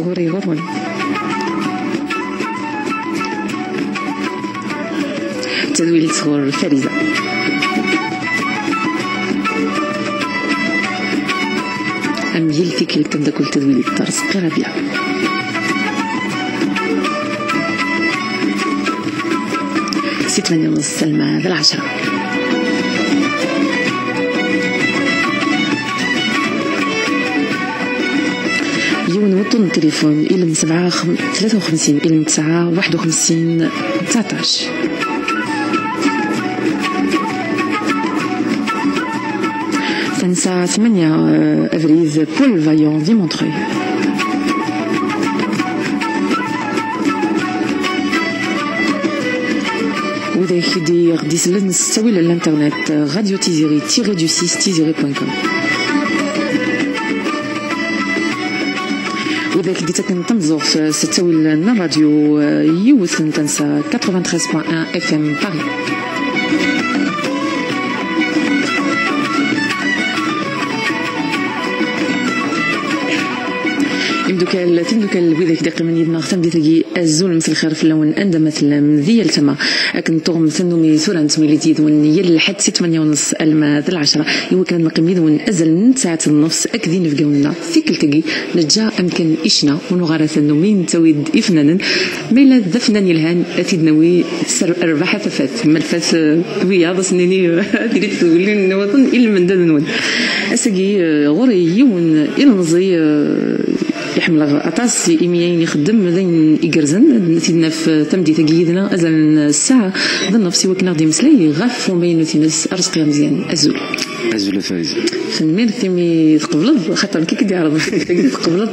صغوري غرون تدويل صغور فريزة أميلتي كل تندكل تدويل الطرس قرابيا ست 8:30 سلمى ذا 10 يون وطن تليفون إلى 753 إلى 951 19 الساعة 8 أفريز بول فايون دي مونتروي وذا يخدي غدي يسلن نستوي للانترنت راديو تيزيري تيري دو 6 تيزيري بوان كوم وذا كدي تكن تنزور ستوي لنا راديو يوث نتنسى 93.1 اف ام باري تندوكال بذاك دقيقة من يدنا ختم بثقي الزول مثل خير في اللون عند مثلا ذي التما لكن تغم ثنومي سورة نتمي لتيد ونيل لحد 8:30 الماء 10 يو كان مقيمين ونأزل ساعة النص أكذين في قولنا في كل تقي نجا أمكن إشنا ونغارة ثنومين تويد إفنانا ميلا ذفنان يلهان أتيدناوي سر أربعة فات ملفات ويا بصنيني ديريت تقولين نوطن إلا من داد نون أسقي غوري يون إلى نظي يحمل أطاس إيميين يخدم ذين إجرزن نتينا في تمدي تجيدنا أزل الساعة ظن نفسي وكنا غادي مسلي غاف وبين نتينس أرزقي مزيان أزول فايز فنمير ثيمي تقبلض خاطر كي كدي عرض تقبلض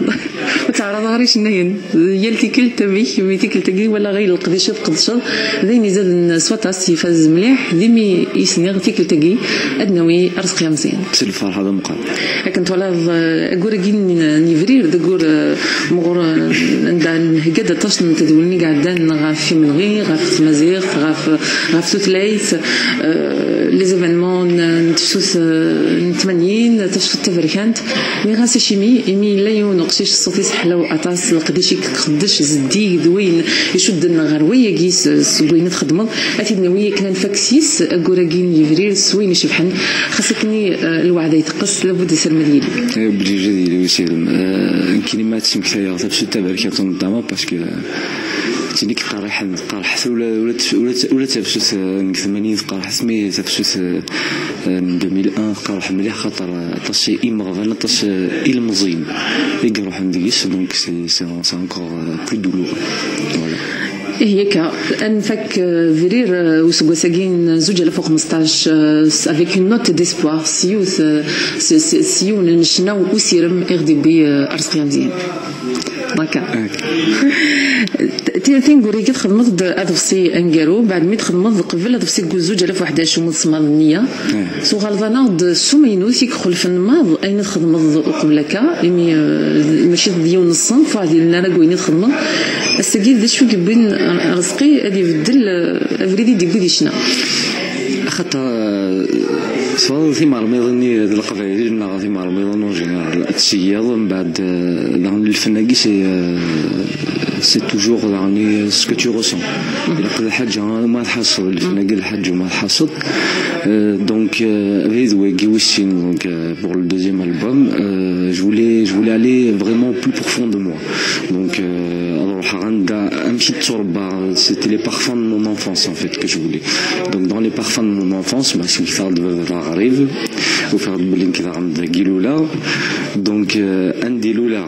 وتعرض غاريش نين يلتي كل تمي ميتي كل تجي ولا غير القديش بقدشة ذين يزال سواتاس يفاز مليح ديمي يسني غتي كل تجي أدنوي أرزقي مزيان سي الفرحة هذا مقال كنت ولا أقول جين نيفرير دقول مغور عند هكذا تشن تدولني قاعدين غاف من غير غاف مزيغ غاف توتلايت لي زيفينمون تشوف نتمنين تشوف التفركانت مي غاسي شيمي إمي لا ينقشيش الصوتي سحلو أطاس القديش يخدش زدي دوين يشد النغروية كيس سوين تخدم أتيدناوية كنا نفكسيس أقول جين يفرير سوين يشبحن خاصكني الوعد يتقص لابد يصير مديري بلي جديد ويصير كلمات سمكتها تفسد تباركات نظامة باسكو تينيك قارح ولا تفسد 80 قارح سمي تفسد 2001 قارح مليح خاطر طاش إمغفان طاش المزين يقروح نديس دونك سي انكور بلو دولور فوالا هيك انفك فرير وسوا ساكين زوج 2015 افيك اون نوت ديسبوار سيو نشناو وسيرم غدي بي ارزقيا مزيان داكا تين غوري كتخدمت ادفسي انكارو بعد ما تخدمت قبل ادفسي زوج 2011 ومصمم النيه سو غالفانا سومينو سيك خلف النماض اين تخدمت قبلك مي ماشي ديال الصنف ديال انا كويني تخدمت السكيت ذا شو كبين رزقي غادي يبدل افريدي ديكو شنا خاطر سواء في مرميضني القبائل ولا في مرميضن اون جينيرال التسياض من بعد الفناقي سي توجور يعني سكو تو ريسون الا قد حاجه ما تحصل الفناقي الحاج وما تحصل دونك avec Wegi Wissing donc pour le deuxième album je voulais aller vraiment plus profond de moi donc alors un petit turba c'était les parfums de mon enfance en fait que je voulais donc dans les parfums de mon enfance bah c'est le faire de Rarive ou faire de Blink de Giloula donc un des Loula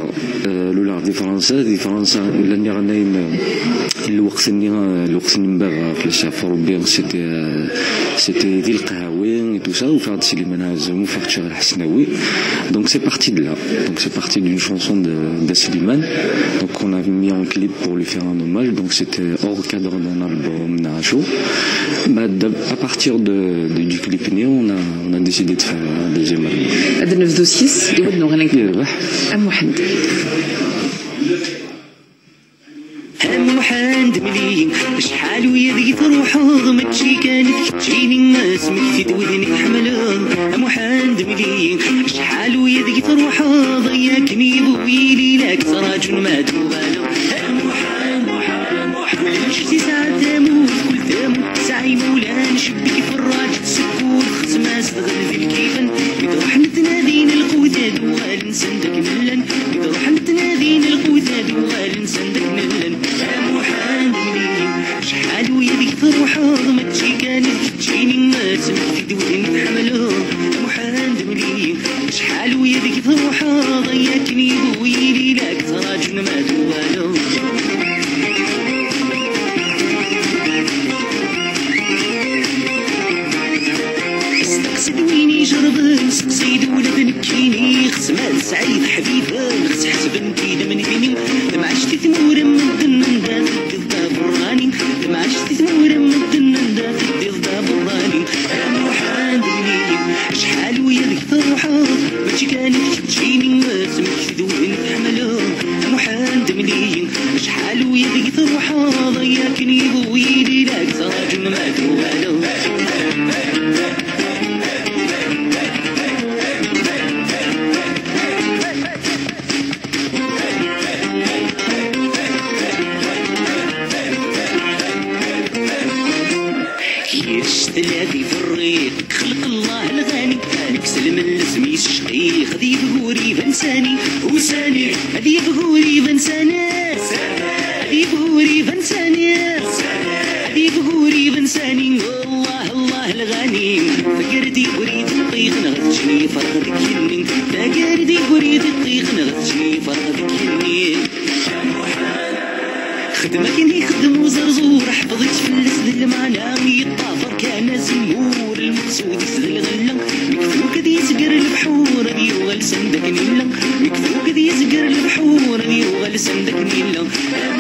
des Français l'année الوقت مبارح في الشافور بيان c'était ذي القهاوي et tout ça ou faire de Slimane Azam ou faire Thierry Hasnaoui donc c'est parti de là donc c'est parti d'une chanson de Slimane donc on a mis en clip pour lui faire un hommage donc c'était hors cadre d'un album Nacho à partir du clip on a décidé de faire un deuxième album هذا نفذو سيس يودنو غنك أم واحد محاند مليين شحال ويا ذي تروح ما تجي كانت تجيني الناس مكتد ودني حملها محاند مليين شحال ويا ذي تروح ضياكني بويلي لك سراج ما دوالو شتي ساعة تموت كل تموت سعي مولان شبك في الراجل سكوت خصما صدغل في الكيفن يروح نتنادين القوتة دوال نسندك نلن يروح نتنادين القوتة دوال نسندك نلن محاند مليين شحال ويا ذيك تروح ما تجي كانت تجيني الناس مكتد ودني حملها محاند مليين شحال ويا ذيك تروح ضياكني بويلي لك سراج ما دوالو سدويني جربان سقسيد ولد نكيني خصمان سعيد حبيبان خص حسبن كيدا من بيني لما عشتي ثمورا من الدنان دا في الضاب الراني لما عشتي ثمورا من الدنان دا في الضاب الراني محاند مليين شحال ويا ذيك تروحات ماشي كانت تجيني الناس مكتد ودني حملها محاند مليين شحال ويا ذيك تروحات ضياكني بويلي لك سراج ما دوالو الذي في الريق خلق الله الغني نكسل من السميس شقي خذي بهوري فنساني وساني هذي بهوري فنساني هذي بهوري فنساني هذي بهوري فنساني الله الله الغني فقردي بريد الطيق نغتشني فرقتك يني فقردي بريد الطيق نغتشني فرقتك يني خدمك اني خدم وزرزور حفظت فلس ذي المعنى يطافر كان زمور المقصود يسد الغلة مكفوك ذي يسقر البحور ذي يغل سندك نيلا مكفوك ذي يسقر البحور ذي يغل سندك نيلا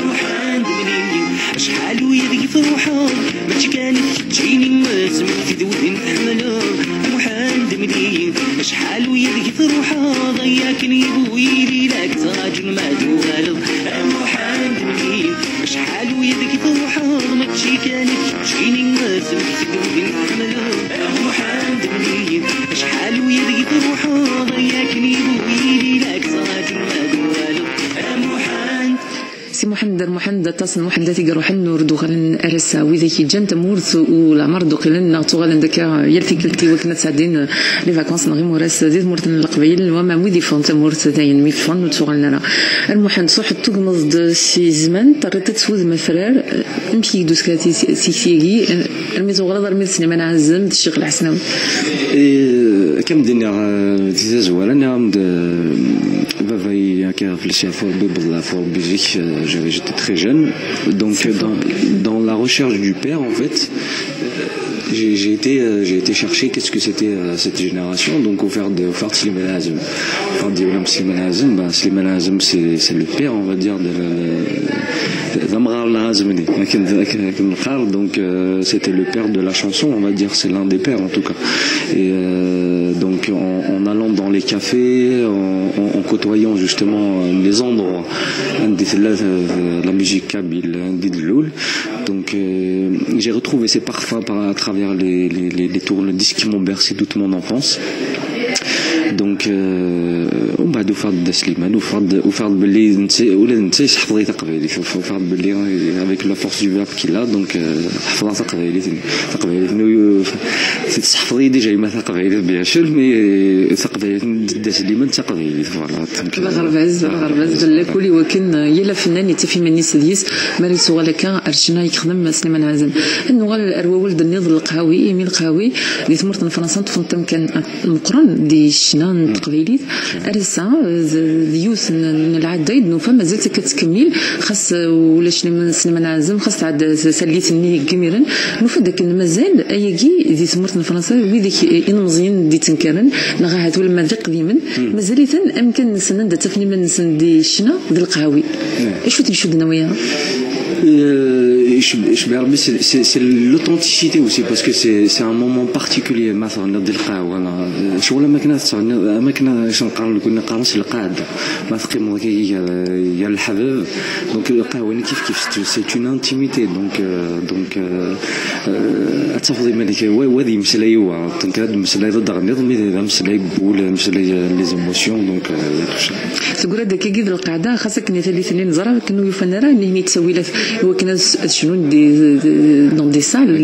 محاند مليين شحال ويا ذي فروحات ماشي كانت تجيني الناس مكتد ودني حملها محاند مليين شحال ويا ذي فروحات ضياكني بويلي لك سراج ما دوالو محاند مليين شحال ويا ذيك تروحات ما تجي كانت تجيني الناس مكتد ودني حملها محاند مليين شحال ويا ذيك تروحات ضياكني بويلي لك سراج ما دوالو محاند سي محمد تصن محدثي روح النور دوغلن ارسا وذاك جنت مورث ولا مرض قلنا توغلن دكا يلتي قلتي وكنا تسعدين لي فاكونس نغي مورس زيد مورتن القبيل وما مودي فونت مورث داين مي فون توغلنا المحمد صح تغمض شي زمان طريت تسوذ مفرار نمشي دوسكاتي سيكسيغي الميزو غلط رمي سليمان عزم الشيخ الحسناوي كم دينا تزوال انا باباي في الشافور ببلا فور بيجيك j'étais très jeune, donc dans la recherche du père en fait, j'ai été chercher qu'est-ce que c'était cette génération, donc au faire Slimane Azem. Slimane Azem, Slimane Azem c'est le père on va dire de donc c'était le père de la chanson on va dire, c'est l'un des pères en tout cas. Et donc en allant dans les cafés, en côtoyant justement les endroits, la musique kabyle, donc j'ai retrouvé ces parfums à travers les tourne-disques qui m'ont bercé toute mon enfance. Donc ومن بعد وفرض سليمان وفرض باللي ولا نسيش حفظي تقبيلي وفرض باللي avec la force du verbe qu'il a donc حفظها تقبيلي تحفظي ديجا ما تقبيلي بيان سور مي تقبيلي دا سليمان تقبيلي فوالا الغرباز بالله كولي وكن يلا فنان يتفي مني سديس ماري سوغلا كان ارشنا يخدم سليمان عزم انه غال الاروا ولد النض القهاوي ايميل القهاوي اللي تمرت فرنسا تفنتم كان مقرن دي شنان تقبيلي ارسا ديوس العدايد نو فما زلت كتكمل خاص ولا سليمان عزم خاص عاد سليتني كميرن نفدك مازال ايجي دي تمرت فرنسا ويديك انمزين دي تنكرن نغاهات ولا ما قديما مازال امكن نسن تفني من نسن دي شنا ديال القهاوي اش تنشد نويا c'est l'authenticité aussi parce que c'est un moment particulier مثلا نبدا القهوه انا شغل ما كنا شنقرا كنا قارص القعده ما تقيم يا الحباب دونك القهوه كيف سي اون انتيميتي دونك اتفضل ملك وهذه مساله هو دونك هذه المساله ضد غنظمي هذا مساله يقول مساله لي زيموسيون دونك تقول هذاك كي القعده خاصك ثاني نزرع كانوا يفنرا انه تسوي له هو كنا شنو دون دي سال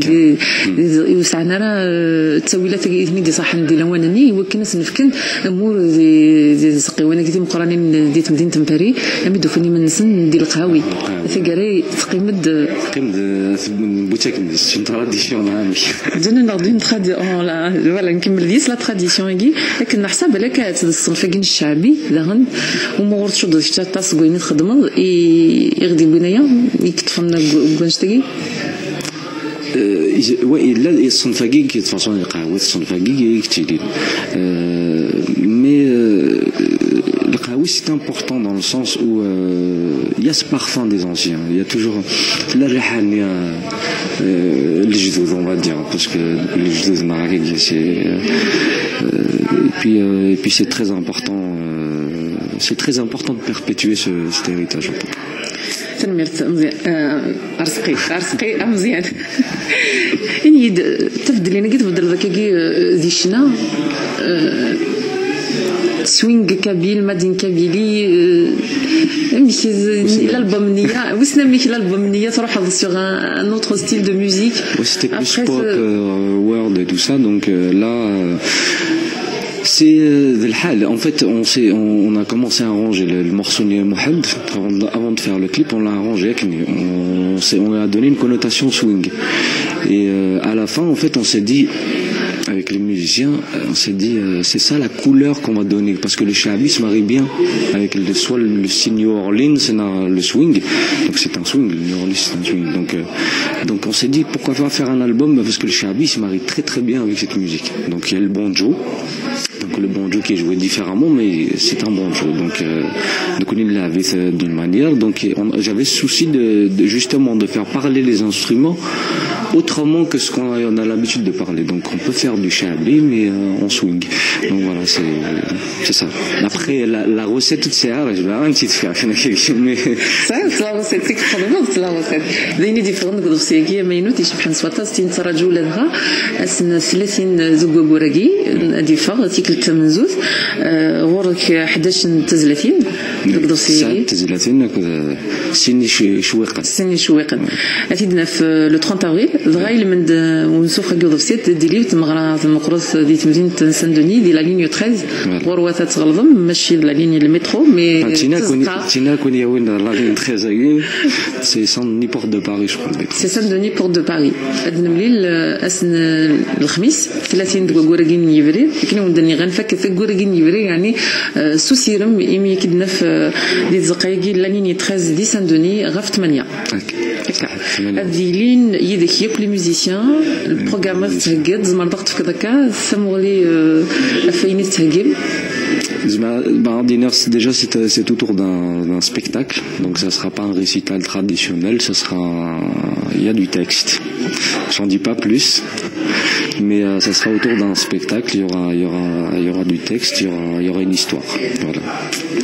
يوسعنا راه تسوي له دي صحن دي لوانني هو كنا نفكن امور دي سقيوانه كيتم قرانين ديت مدينه باريس امدو فني من سن ديال القهاوي ثقاري تقيمد بوتيك سي تراديسيون عامي جانا ناخذين لا فوالا نكمل ديس لا تراديسيون كي لكن نحسب لك الصنفاكين الشعبي دهن ومغرت شو داك تاس كوين تخدم يغدي بنايا يكتفنا كونشتي لا الصنفاكي كي تفاصون القهوه الصنفاكي كتير mais le kaoui c'est important dans le sens où il y a ce parfum des anciens, il y a toujours la rihania les jdoud on va dire parce que les jdoud maghribi c'est et puis c'est très important de perpétuer cet héritage. تنميرت مزيان عرسقي مزيان يعني تبدل لينا كي تبدل ذاك كي ديشنا سوينغ كابيل مدين كابيلي ماشي الالبوم نيه وسنا ماشي الالبوم نيه تروح sur un autre style de musique c'était plus pop world et tout ça donc là c'est de l'hal. En fait, on a commencé à arranger le morceau de Mohamed avant de faire le clip. On l'a arrangé, on a donné une connotation swing. Et à la fin, en fait, on s'est dit avec les musiciens, on s'est dit c'est ça la couleur qu'on va donner parce que le shabi se marie bien avec soit le style New Orleans, le swing. Donc c'est un swing, le New Orleans c'est un swing. Donc on s'est dit pourquoi pas faire un album parce que le shabi se marie très très bien avec cette musique. Donc il y a le banjo. Donc le banjo qui est joué différemment mais c'est un banjo donc on l'avait d'une manière donc j'avais ce souci de justement de faire parler les instruments autrement que ce qu'on a l'habitude de parler donc on peut faire du shabi mais en swing donc voilà c'est ça après la recette toute c'est je vais un petit faire mais ça la recette c'est que la recette ديني ديفرنت دوسيكي ما ينوتيش بحال سواطا 60 تراجو لها اسن 30 زوغوغوراكي ديفا تيكلت من زوز غورك 11 تزلاتين دوسيكي تزلاتين سيني شويقه اتيدنا في لو 30 افريل دغايل من ونسوخ كيوضفسيت ديلي تمغرا مقرص ديت مدينه سان دوني دي لا لينيو 13 غروات تغلظم ماشي لا لينيو المترو مي تينا كون يوين لا لينيو 13 سي سان دوني بورت دو باري جو كرو سي سان دوني بورت دو باري ادنا مليل اسن الخميس 30 دغوغوراكين يفري كنا ندني غنفك في غوراكين يفري يعني سوسيرم ايمي كدنا في دي زقايقي لا لينيو 13 دي سان دوني غف 8 هذه لين يدك ياك لي ميوزيسيان البروغرامور تهقد زعما ضغط في كذاك سمولي فين تهقم déjà c'est autour d'un spectacle donc ça sera pas un récital traditionnel ça sera il y a du texte j'en dis pas plus mais ça sera autour d'un spectacle il y aura du texte il y aura une histoire voilà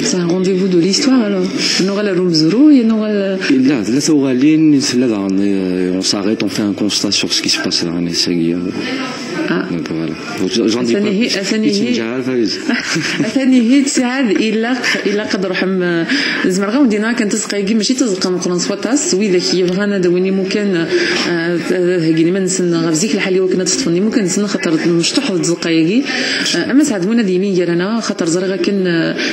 c'est un rendez-vous de l'histoire alors on aura la Rumzuru et on aura on s'arrête on fait un constat sur ce qui se passe dans les séries donc voilà j'en dis pas ثاني هي تساعد الا قد رحم زمرغا ودينا كانت تسقايكي ماشي تزقى مقرن سواطاس وي ذاك يبغانا دويني ممكن هاكيني ما نسن غفزيك الحالي وكنا تطفني ممكن نسن خاطر مشطح تزقايكي اما سعد مونا ديني جرانا خاطر زرغا كان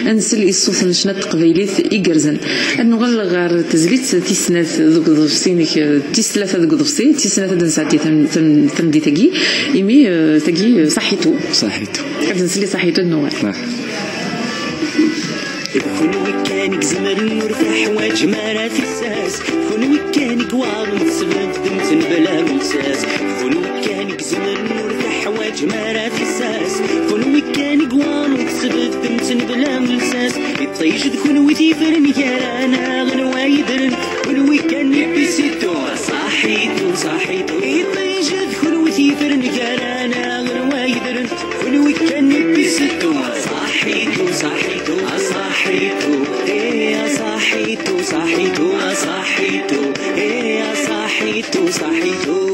انسل الصوص نشنات قبيليت يقرزن انه غير تزليت تيسنات ذوك ضفسينك تيسلاثه ذوك ضفسي تيسنات دنساتي تمدي تاكي ايمي تاكي صحيتو نسلي صحيتو النوار كون وكانك زمرور في حوايج مرات الساس كون وكانك وارد سبب دمت بلا مساس كون وكانك زمرور في حوايج مرات الساس كون وكانك وارد سبب دمت بلا مساس يطيش تكون وتيفرني كرانا غنوا يدرن كون وكانك بيسيتو صح صحيتو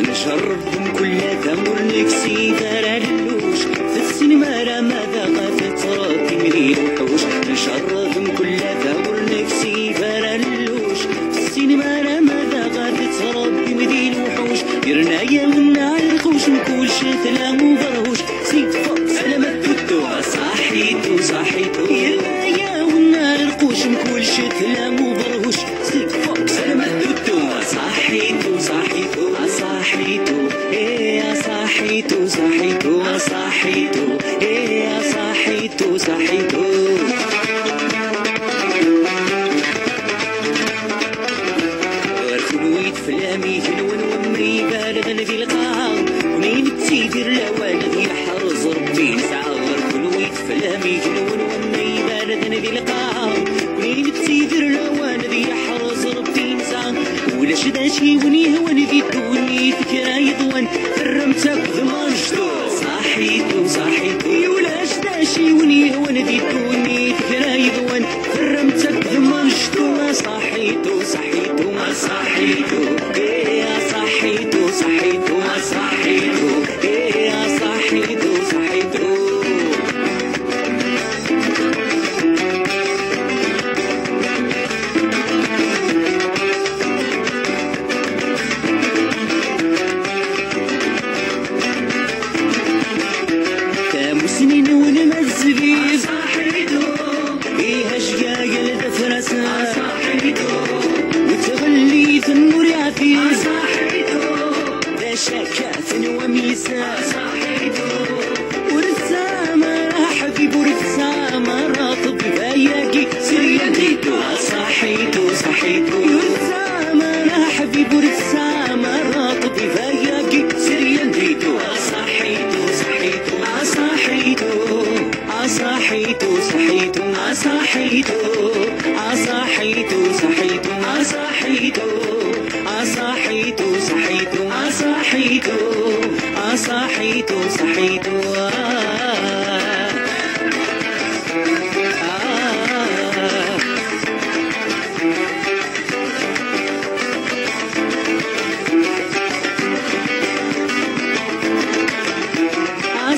نجربهم كل ثمر نكسي فرالوش في السينما راه ماذا غافت ربي مليل وحوش نجربهم كل ثمر نكسي فرالوش في السينما راه ماذا غافت ربي مليل وحوش يرنايا والنار الخوش نكول شتلا وبرهوش سيد فوق سلامة تدو صحيتو صحيتو يرنايا والنار الخوش نكول شتلا وبرهوش سيد فوق سلامة تدو صحيتو صحيتو صحيتو ايه صحيتو صحيتو صحيتو ايه صحيتو صحيتو خلويت فلامي جنون ومري بارد ذي القاع منين تيدير لوالد يحرز ربي نسعى خلويت فلامي جنون ومري بارد ذي القاع منين تيدير لوالد يحرز ربي نسعى ولا شداشي ونيه وندي توني فكرة يضوان فرمتك ضمان جدور صحيتو صحيتو ولا شداشي ونيه وندي توني فكرة يضوان فرمتك ضمان جدور صحيتو صحيتو صحيتو ايه صحيتو صحيتو صحيتو ايه صحيتو صحيتو سنين ونمزبيب صحيتو فيها شقاق الدفرسة صحيتو وتغلي النور عفيف صحيتو ذا شكات وميسا صحيتو ورسامة حبيب ورسامة راطب فياكي سريانتيتو صحيتو صحيتو ورسامة حبيب ورسامة راطب فياكي سريانتيتو صحيتو صحيتو صحيتو صحيتو صحيتو صحيتو صحيتو صحيتو صحيتو صحيتو صحيتو صحيتو صحيتو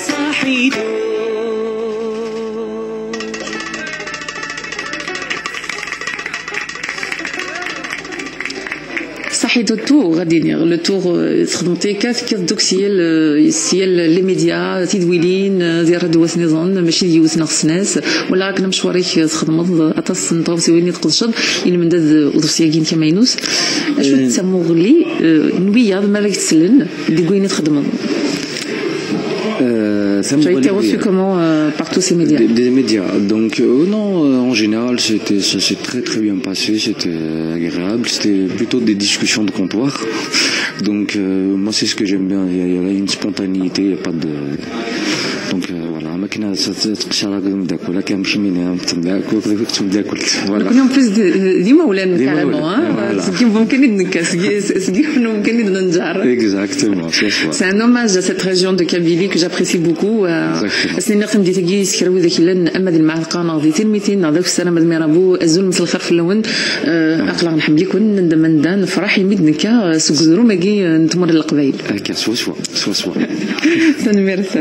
صحيتو صحيتو تو غادي لو تور تخدمتي كاف دوك سيال لي ميديا تيدويلين ديال دوات نظام ماشي ديوسنا خصناس ولا راك مشواريك تخدمض اتص نطوسيوني تقدشد الى من داد ودوسياكين كما ينوس اشو تسمو غلي نويا مالك تسلن دي كويني تخدمض Tu as été reçu comment par tous ces médias? Des médias. Donc non, en général, ça s'est très très bien passé, c'était agréable, c'était plutôt des discussions de comptoir. Donc moi c'est ce que j'aime bien, il y a une spontanéité, il n'y a pas de... Donc voilà, ما كنا تقشر ناكل كنمشي من ناكل ناكل فوالا كنا بليس ديما ولان كاريمون ممكن يدنكاس ممكن يدنجار exactement c'est un hommage à cette région de Kabylie que j'apprécie beaucoup سنين نخدم دي تاكي سكروي ذاك لان اما ديال المعلقه ناضي تلميتين ناضي في السلامه ميرابو الزول مثل الخرف اللون اقلا نحب لك ندم نفرح يمدنكا سكزرو ماكي نتمر القبايل هكا سوا تنمرت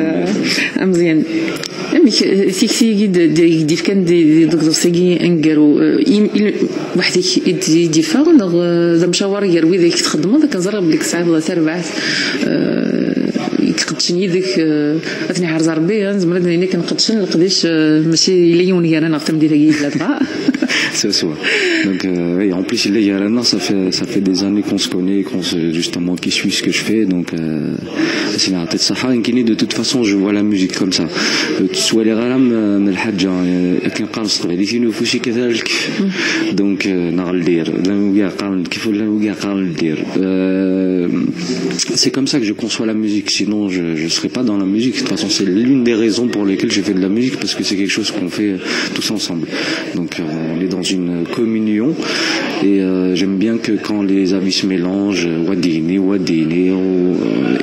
مزيان مي سيكسي ديف كان دي دكتور سيغي انكرو وحدك يدي فاغ ذا مشاور يروي ذاك تخدمو ذاك نزرب لك ساعه ولا تربعات يقدشني ذاك اثني عرض ربي زعما انا كنقدشن القديش ماشي ليون انا نختم ديال لا c'est ça. Donc et en plus il y a ça fait des années qu'on se connaît, justement qui suit ce que je fais, donc c'est la tête Sahara inquiné. De toute façon je vois la musique comme ça, soit les ralam من الحاجه كان قارص غادي فينو فوشي كذلك donc نغلدير لا ويا قارن كيف لا ويا قارن ندير c'est comme ça que je conçois la musique, sinon je serais pas dans la musique. De toute façon c'est l'une des raisons pour lesquelles je fais de la musique, parce que c'est quelque chose qu'on fait tous ensemble, donc on est dans une communion Et j'aime bien que quand les avis se mélangent, wadini,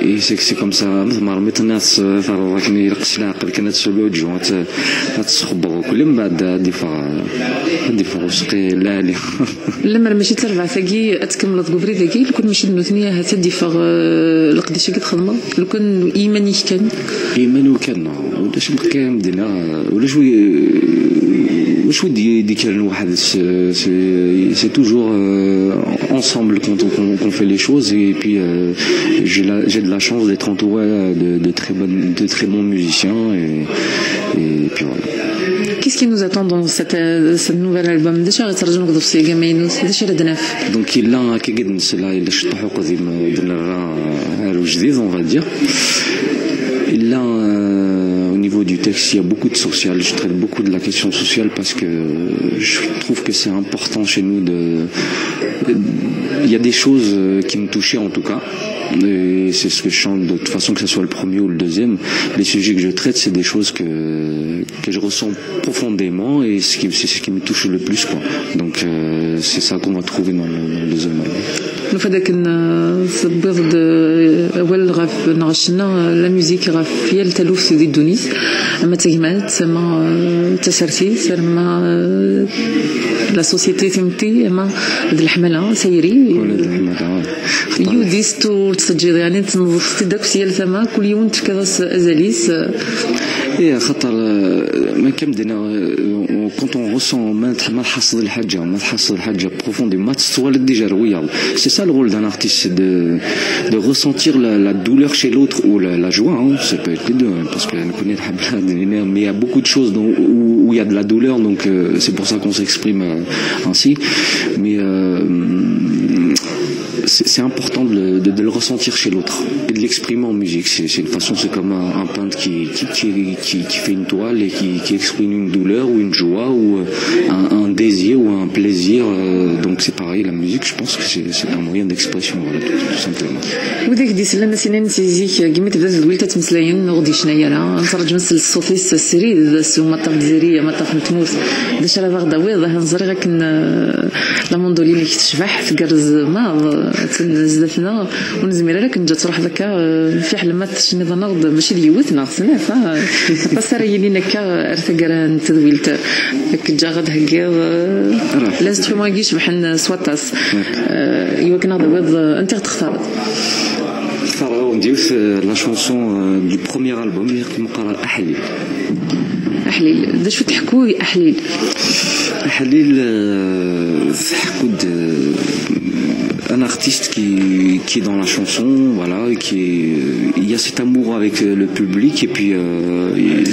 et c'est comme ça. مرميت الناس فرضكني يرقص العقل كانت سولوج وتسخبر كل من بعد ديفا وسقي لا لا لما ماشي تربع ثقي اتكمل تقبري ثقي لو كان ماشي النوثنيه هتا ديفا لقداش كتخدم لو كان ايماني كان ولاش كان مدينا ولاش واش ودي كان واحد c'est toujours ensemble quand on fait les choses et puis j'ai de la chance d'être entouré de très bons musiciens et puis voilà. Qu'est-ce qui nous attend dans cette nouvel album داش غترجم نقدر في كامينوس داش ردناف donc الا كي نسلا الا شطحو قديم درنا عارو جديد on va dire الا au niveau du texte il y a beaucoup de social, je traite beaucoup de la question sociale parce que je trouve que c'est important chez nous il y a des choses qui me touchaient en tout cas. Et c'est ce que je chante de toute façon, que ce soit le premier ou le deuxième. Les sujets que je traite, c'est des choses que je ressens profondément et c'est ce qui me touche le plus, quoi. Donc c'est ça qu'on va trouver dans le deuxième album. فداك الصبيض اول غاف نغشنا لا ميوزيك غاف هي التلوف سيدي دونيس اما تجمعت اما تسرتي سرما لا سوسيتي تمتي اما هاد الحمله سيري يوديستو تسجل يعني تنظفتي داك سيال ثما كل يوم كذا ازاليس ايه خاطر ما كمدنا quand on ressent ما تحصل الحاجه profondément ما تستوالد ديجا رويال c'est ça le rôle d'un artiste c'est de ressentir la douleur chez l'autre ou la joie hein, ça peut être les deux hein, parce que mais il y a beaucoup de choses où il y a de la douleur donc c'est pour ça qu'on s'exprime ainsi mais c'est important de le ressentir chez l'autre et de l'exprimer en musique. C'est une façon, c'est comme un peintre qui fait une toile et qui exprime une douleur ou une joie ou un désir ou un plaisir. Donc c'est pareil, la musique, je pense que c'est un moyen d'expression, voilà, tout simplement. وديك دي سلام سنين سيزيك كيما تبدا دويلتا تمسلاين غدي شنايا راه نترجم الصوفيس السريد سو مطاف الجزائريه مطاف نتموس داش راه باغدا ويض هنزري غير كن لا موندولين كتشبح في كرز ما تنزلتنا ونزمير لك نجا تروح ذاك في حلمات شني ظنغد ماشي ديوتنا خصنا فصار يلينا كا ارتقران تدويلت كجا غد هكا لازم يجيش بحال سواتاس ايوا كنا ويض انت تختار ندير لا شونسون دو بروميير البوم اللي مقرر احليل داش تحكوا احليل تحكوا un artiste qui est dans la chanson, voilà, il y a cet amour avec le public et puis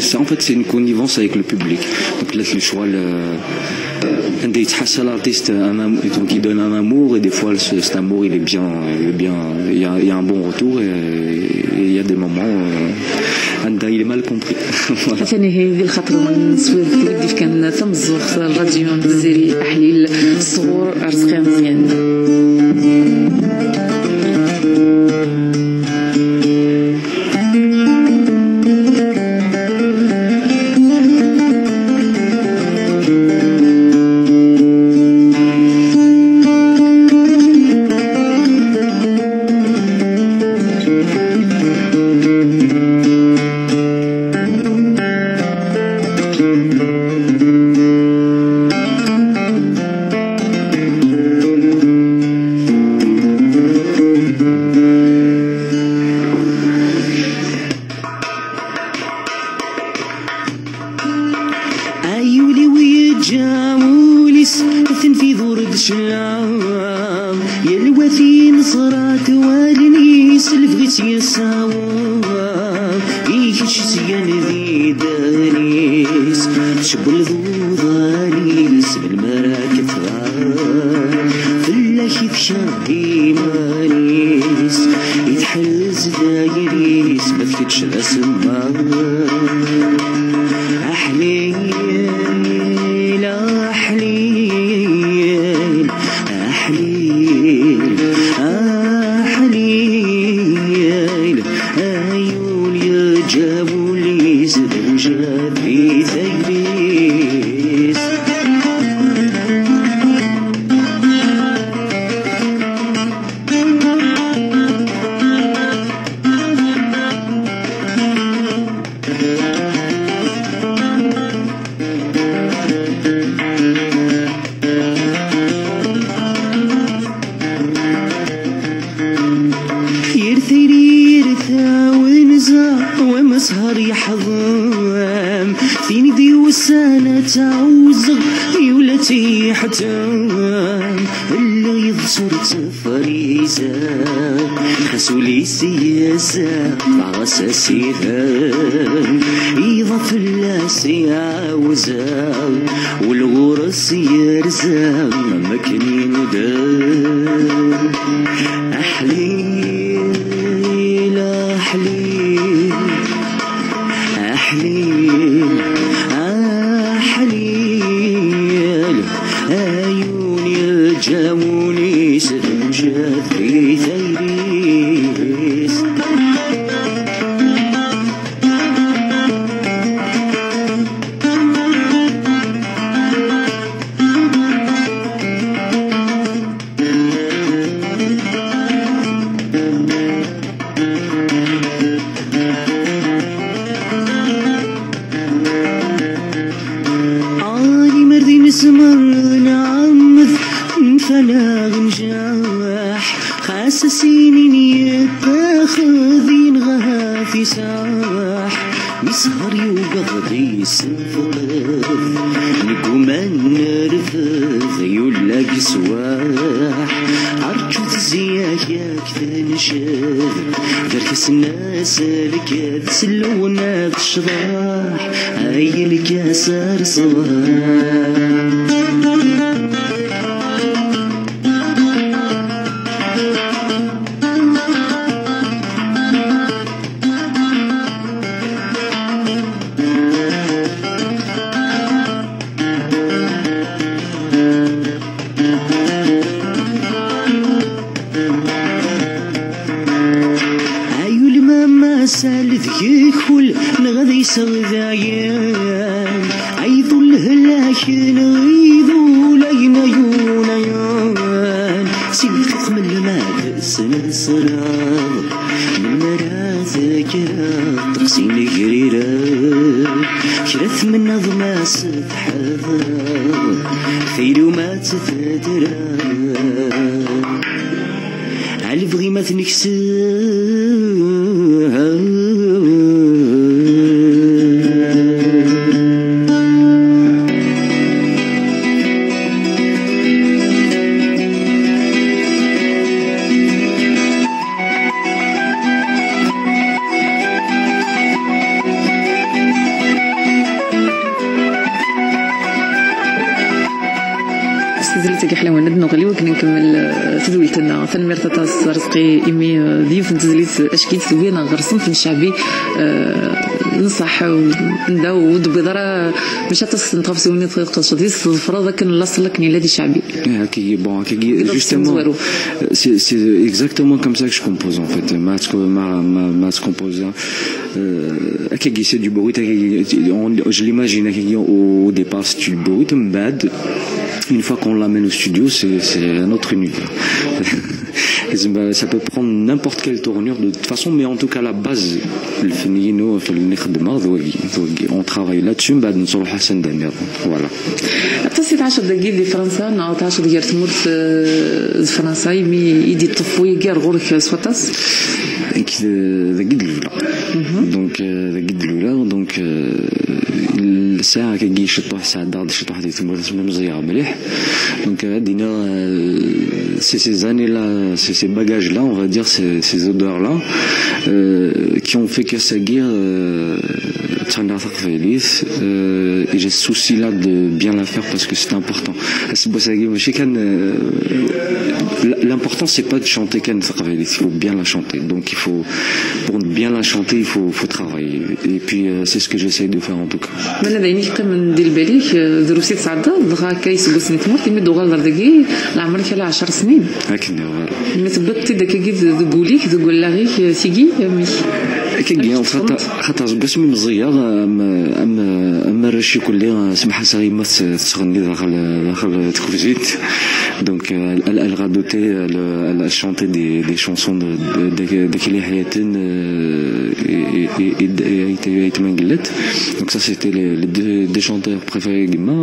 ça en fait c'est une connivence avec le public. Donc là le choix l'artiste donc il donne un amour et des fois cet amour il est bien il y a un bon retour et il y a des moments il est mal compris. ثاني هي الخطر من سويد ودي كان تمزوخ الراديو الجزائري احليل الصغور رزقي مزيان وسانة تعوزغ يولتي حتى اللي يضصر تفريزة خسولي سياسة بعصا سيفان يضاف اللاسي عاوزة والغرس يرزا مكنين دام أحليل أحليل أحليل أحليل عيوني الجاموني ستنجد في ثيريس فلا غنجاح خاسسيني يتاخذين غها في ساح مسهر يوقضي سنفقف نقومان نرفض يولاقي سواح عرجو تزياك ياك تنشد دركس الناس الكاد سلونا الشراح هاي الكاسر صواح سالت كل نغذي سغذايان عيذو الهلاك نغيذو لين يونيان سيخ من الماء سنة صراغ من مراث كرا تقسيم قريرا كرث من نظمة ستحضر خير ما تثدرا عالبغي ما تنكسر تزلتك حلا ولد نغلي وكنا نكمل تزويلتنا تنمير تاس رزقي إمي ضيف تزليت أشكيت زوينا غرسن في الشعبي نصح ونداود بضرة مش هتصنطف سويني طريقة شديد الفرض كان لاصلكني لدي شعبي. كي bon كي justement c'est exactement comme ça que je compose en fait ma composant كي c'est du bruit je l'imagine au départ c'est du bruit bad. Une fois qu'on l'amène au studio, c'est un autre univers. Ça peut prendre n'importe quelle tournure de toute façon, mais en tout cas la base, on travaille là-dessus, nous Hassan Damir. Voilà. تصير 10 دقائق في فرنسا نعطي 10 دقائق تمر في فرنسا يمي يدي الطفوي غير غورك سواتاس دقيق الاولى دقيق الاولى دونك الساعه كيجي شطوح الساعه دار شطوح ديال تمر مزيره مليح دونك غادينا ces années là ces bagages là on va dire ces odeurs là qui ont fait que Sagir et j'ai ce souci là de bien la faire parce que c'est important. L'important c'est pas de chanter il faut bien la chanter, donc il faut, pour bien la chanter il faut travailler, et puis c'est ce que j'essaye de faire en tout cas. من هذا يمكن من ديال بالك دروسي تصعد دغا كيسبو سنيت مورتي مي دوغال دردقي العمر كلا 10 سنين هكذا فوالا مي تبدت داك كي تقوليك تقول لا غير سيكي كي خاطر باسمي مزير اما رشي كل سمحه صغير ما تغني داخل تكوزيت دونك elle radotait elle chantait des chansons de Kelly Hayatan et Manguelette. Donc ça c'était les deux chanteurs préférés de moi.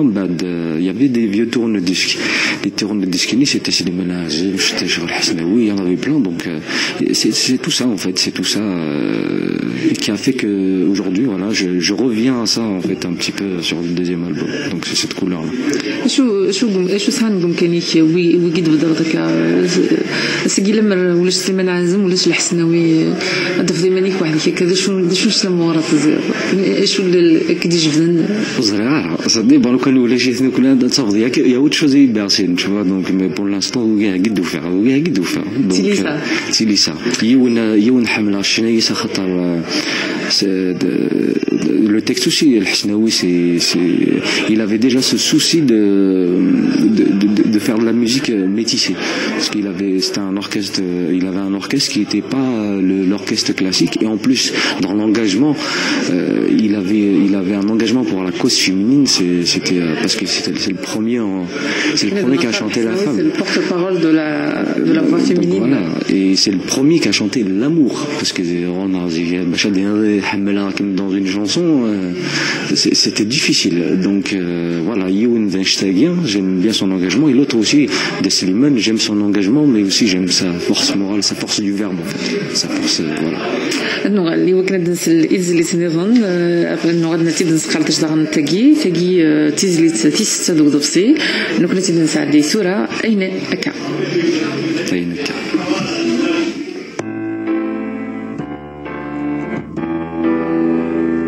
Il y avait des vieux tourne-disques. Les tourne-disques c'était chez les ménages, c'était chez Hasnaoui, il y en avait plein, donc c'est tout ça en fait, c'est tout ça qui a fait que aujourd'hui, voilà, je reviens à ça en fait un petit peu sur le deuxième album. Donc c'est cette couleur-là. شو صان كانيك وقيد بدرتك سجل مر ولاش سليمان عازم ولاش الحسناوي ضف ديمانيك واحد كذا شو سلام ورا شو كدي جبن زرع صدق بالو كان ولا شي ثني كنا تصافض يا autre chose hyper tu vois donc mais pour l'instant قاعد وفاء تيليسا يون حمله الشنايسه خاطر le texte aussi El Hasnaoui il avait déjà ce souci de faire de la musique métissée parce qu'il avait un orchestre qui n'était pas l'orchestre classique et en plus dans l'engagement il avait un engagement pour la cause féminine c'était parce que c'est le premier qui a chanté la femme, c'est le porte-parole de la voix féminine, voilà, et c'est le premier qui a chanté l'amour parce que dans une chanson c'était difficile donc voilà Youn Weinsteiger j'aime bien son engagement et l'autre aussi de Slimane j'aime son engagement mais aussi j'aime sa force morale sa force du verbe en fait sa force voilà النوع اللي هو كندنس الإزلي تنظن أبغى غادي نتيدنس قالتش داغن تاقي تيزلي تيستا دوك دبسي نكون تيدنس عندي سورة أين أكا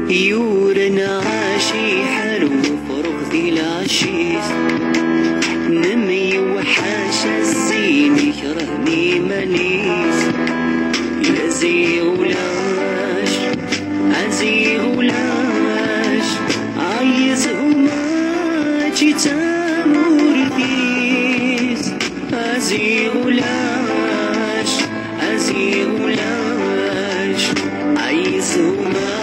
يورنا عاشي حلو فرغ ذي العشيس نمي وحاش الزين يكرهني منيس يزي ولاش عزي ولاش عايز وما تامور فيس عزي ولاش عايز وما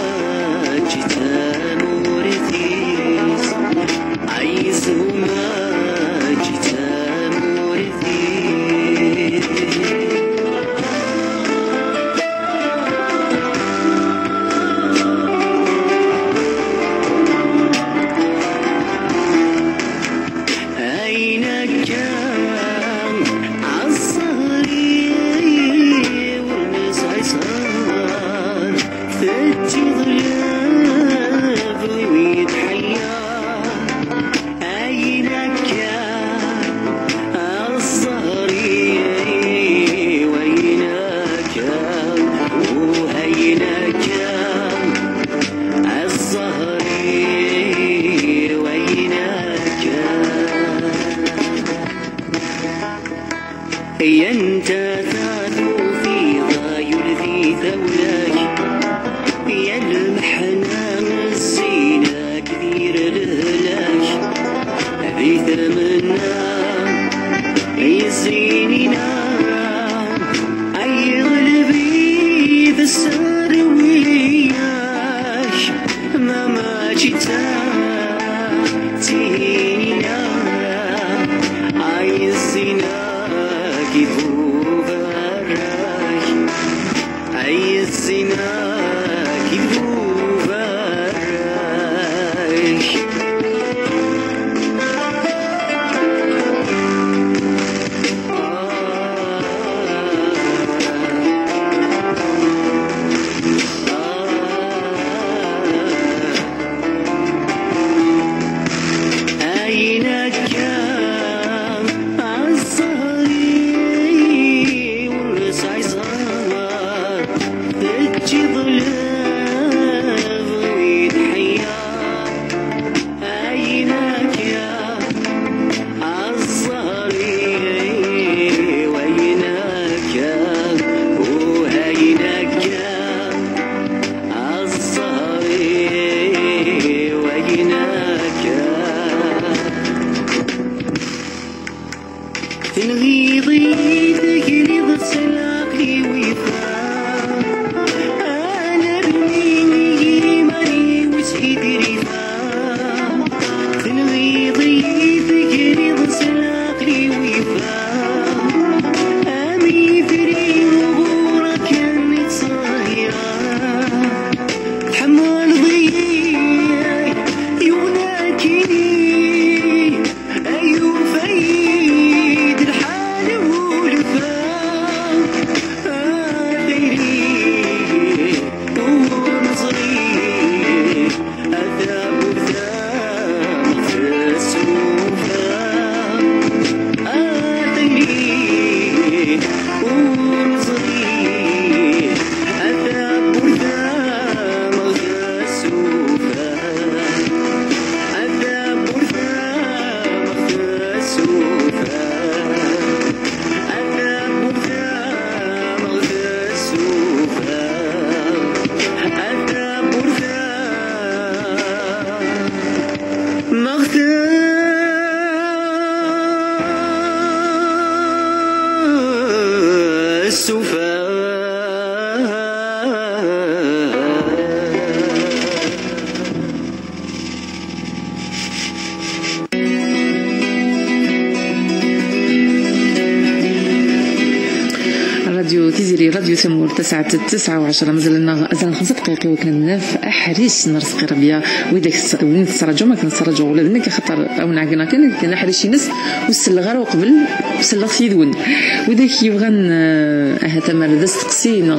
تامور فيس عايز وما تامور فيس أنت ثاثو في ضايل ذي ثولاك يا المحنى الزينة كثير الهلاك ذي ثمنا يزيننا أي غلبي ذا السر وياك ما جيتا تهيننا عايزنا أيوة فيد الحال والفا راديو تيزيري راديو ثمور 9 و10 مازال لنا 5 دقائق وكنا في احريش نرزق ربيع ويداك نتسرجوا ما كنتسرجوا ولادنا خاطر او نعقنا كان حريش ناس والسلغار وقبل سلغ سيدون ويداك يبغى تمر دست تقسي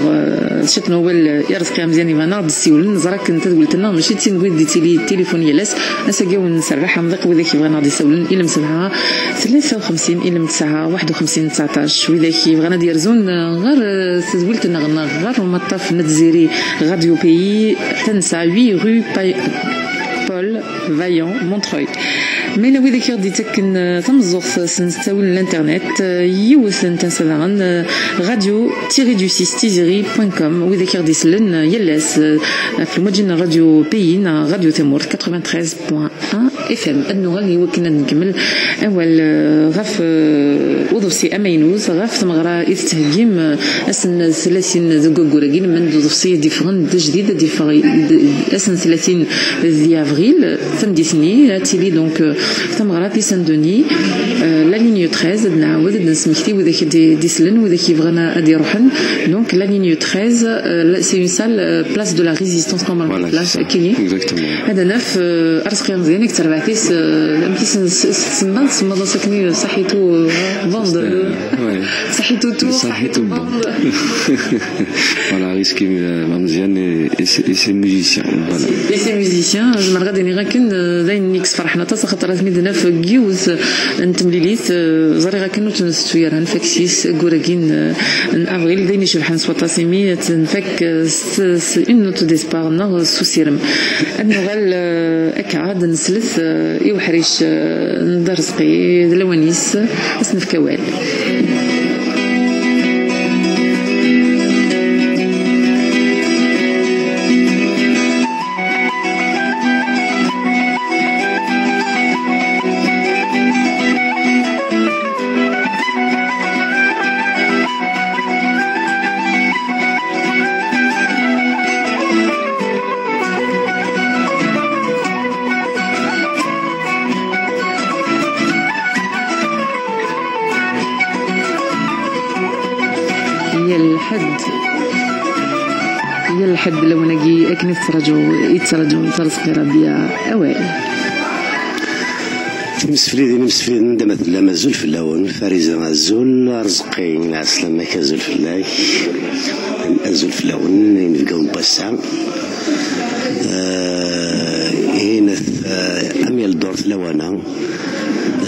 شتنا هو يرزق مزيان يبغى بالسيول نزرك انت قلت لنا ماشي تنقول دي تليفون يلاس اساقيو نسرح مضيق ويداك يبغى ناضي يسولن الى مسبعه 53 الى 9 51 19 ويداك يبغى نادي يرزون غير تزولت نغنى غير ومطاف نتزيري راديو بي تنسى 8 rue Paul Vaillant Montreuil ميلا ويداك يغدي تكن تمزوخ سنستاول الانترنت يوث تنسدغن راديو تيري دو 6 تيزيري .com ويداك يغدي سلن يلاس في الموجين راديو بيين راديو تيمور 93.1 FM النغال هو كنا نكمل اول غاف وضفسي امينوز غاف تمغرا يتهجم اسن 30 زوغوراكين من وضفسي ديفرون جديده اسن 30 دي افريل ثمديثني تيلي دونك تمغرا في سان دوني لا لينيو 13 نعاود نسمكتي وذاك ديسلن وذاك يبغانا ادي روحن دونك لا لينيو 13 سي اون سال بلاس دو لا ريزيستانس كومون بلاس كيني هذا نف ارسقي مزيان اكثر بعثيس امتيس سما ساكني صحيتو بوند صحيتو بوند فوالا ريسكي مزيان اي سي ميوزيسيان فوالا اي سي ميوزيسيان المره غادي غاكن داين نيكس فرحنا تا خاطر ميدنا في جيوز نتمليليت زري غاكنو تنستو يرهن فاكسيس غوراكين ان افريل داين يشبحن سوطاسيمي تنفك اون نوت ديسبار نغ سوسيرم النغال اكعاد نسلث يوحريش ندرسقي دلوانيس اسنف كوال هي الحد لو نجي اكن يتسرجوا ترزقي ربيع اوائل مسفلي ندمت لا مازول في اللون فارزة مازول رزقي ناس لما كازول في الله مازول في اللون نبقاو نبسع هنا اميال دور لوانا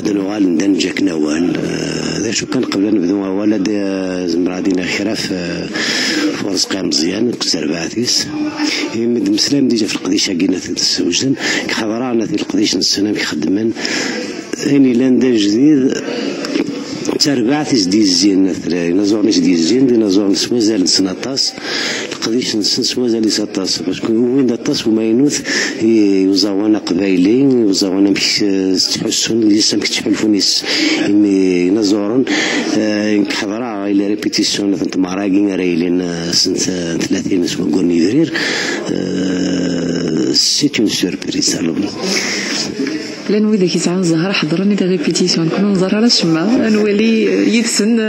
دنوغال ندنجك نوال ذا شو كان قبل نبدو ولد زمرادينا خراف فرزقها مزيان كسر بعثيس يمد مسلم ديجا في القديش كينا تسوجن كحضرانا في القديش نسنا كيخدمن هني لندا جديد تربعثيس دي الزين نزورنيش دي الزين دي نزور نسوازال نسنطاس القديش نسوازال يسطاس باش وين دطاس وما ينوث يوزاوانا قبايلي يوزاوانا باش تحسون اللي لسه كتحلفونيس نزورن كحضرا الى ريبيتيسيون في مراكين رايلين سنه 30 اسمه قولني فرير سي اون سوربريز لان ويدا كيسعى الزهر حضرني دا ريبيتيسيون كنا نزهر على الشمع نولي يتسن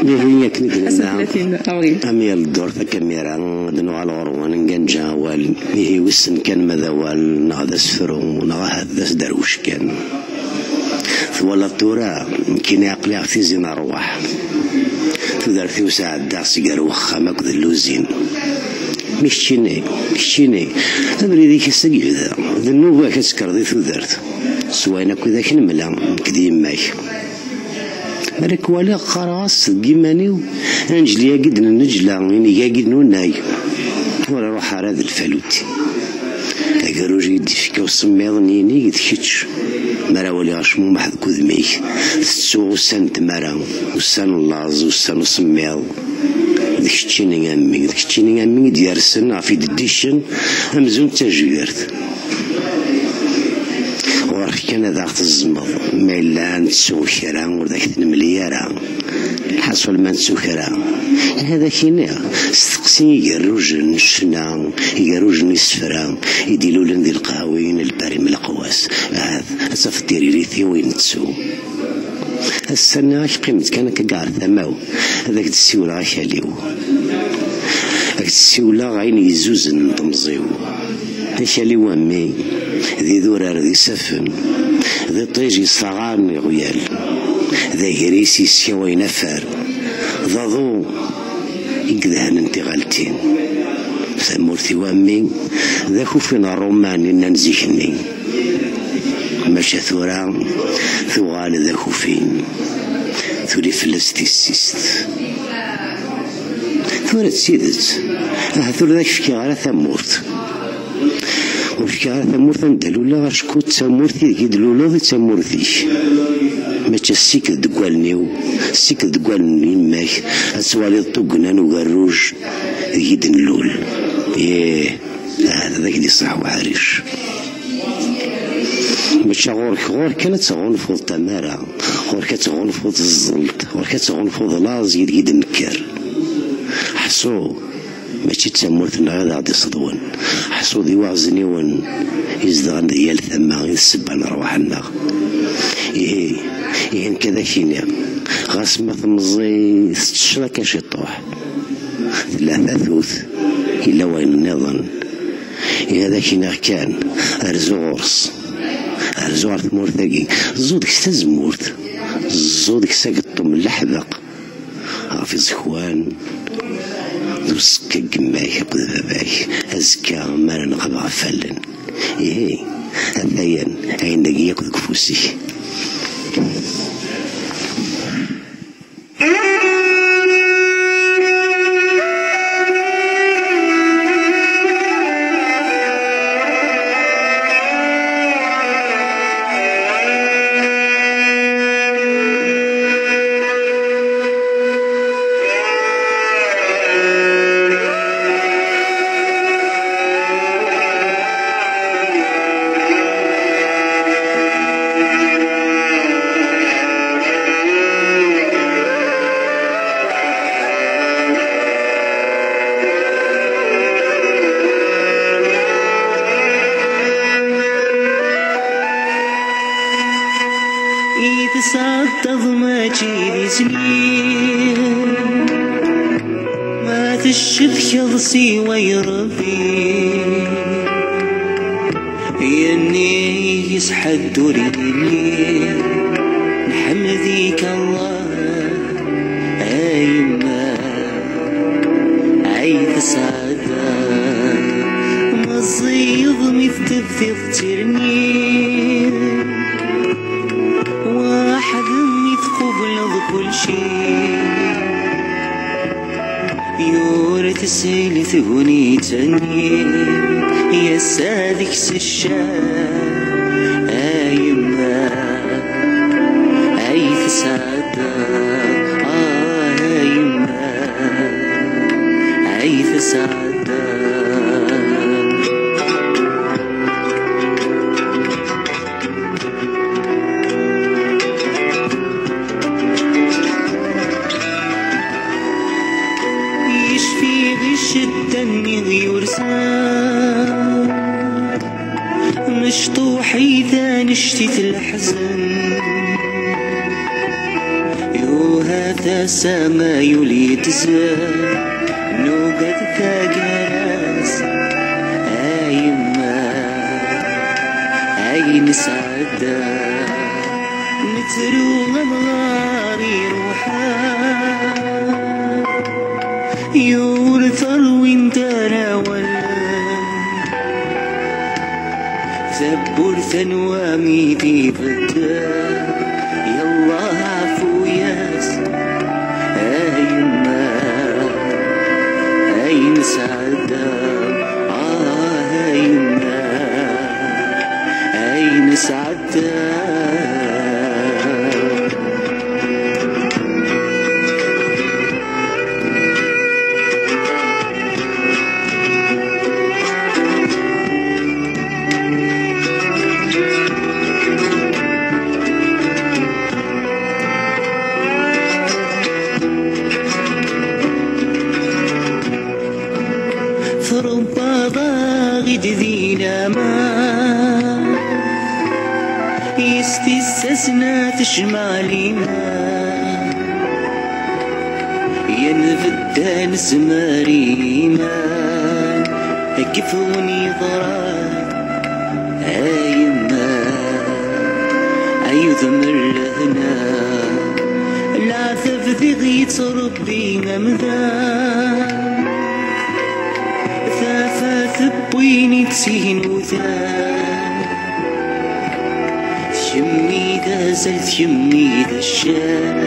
هي كنت 30 افريل اميال الدور فكاميرا دنو على غروان نجا وال هي وسن كان ماذا وال نهض سفرو نهض دروش كان ولا التورا كاين عقلي في زين روح تدرتي وساعة داس يقروخ ما كذا اللوزين مش تشيني تبري ذيك السقيف ذا ذنوبة كسكر ذي ثودرت سوينا كذا كنملا كديم ماك مالك ولا خلاص جيمانيو انجلي قد نجلا يعني قد نوناي ولا روح على هذا الفلوتي قالوا جيد فيك وسميضني ني كتش مرا ولي غشمو محد كذميك تسوق سنت مرا وسن اللاز وسن سميض ديك تشيني امي ديارسن في ديشن امزون تجويرت وراه كان ضغط الزمض ما الا نتسوق كرا وذاك المليار حصل ما نتسوق كرا هذا كينا استقسي يقروج الشنا يقروج السفرا يديروا لنا القهاوين الباري من القواس هذا في الديريريتي وين نتسوق السنة اش قيمت كان كقعر ثماو هذاك السيولة غاشاليو هذاك السيولة غاين يزوزن طمزيو غاشاليو أمي ذي ذورار ذي سفن ذي طيجي صغان غيال ذي هريسي سيوي نفر ضضو يقدهن انتغالتين ثمورتي وامي ذاكو فينا الرومان إنا نزيكني ماشا ثورا ثوال ذاكو فين ثولي فلستي السيست ثورا تسيدت ثورا ذاك شكي غالا ثمورت وشكي غالا ثمورت ندلو لا غاشكو تسمورتي كيدلو لا تسمورتيش ماشا السيكل دقوالنيو السيكل دقوالني يماك أسوالي الطقنا نوغروج يدن اللول هذا ذاك اللي صح وعارش ماشا غور كانت غنفوض تمارا غور كانت غنفوض الزلط غور كانت غنفوض لاز يد نكر حسو ماشي تسمورتنا هذا غادي صدون حسو ذي واغزنيون يزدغن ديال ثما غير السبع نروحنا كذا كينا غاس ما تمزي 6 شهور كاش يطوح 3 ثوث إلا وين نظن هذا كينا كان أرزورس أرزور ثمور ثقي زود كستا زمورت زود كستا قطم اللحبق في زخوان دوسك قماك قد باباك أزكى ما نقبع فلن هذايا عين دقيق كفوسي يتصدق ما تجيلي سنين ما تشد خلصي ويربي يني يصحى الدور الليل نحمديك الله أيما عيد سعادة مصيض مثتفث ترنين واحد يثقب كل شيء يورث السيل ثغني تاني يا سادك سشان أيما عيد سعادة أيما عيد سعادة مشطوحي ذا نشتت الحزن يو هذا سما يولي تزال نوقد ثاقراس أيما عين سعادة نترو غمغاري روحا يورث الوين تراول ثبور ثنوامي في بدا يالله عفو ياس أيما أين سعادة أيما أين سعادة ياسنا تشمع لينا ينفد نسمع ريما كيفوني ضرات ايما عيوذ من لهنا العذاب ذي غيت ربي مذا ثافات بويني تسين وذان شمي ذا زلت شمي ذا الشام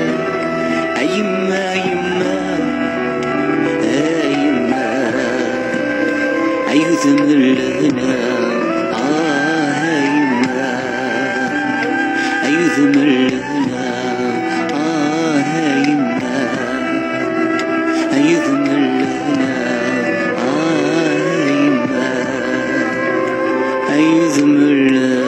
أيما أيما أيما عيوذ من لهنا أيما عيوذ من لهنا أيما عيوذ من لهنا أيما عيوذ من لهنا.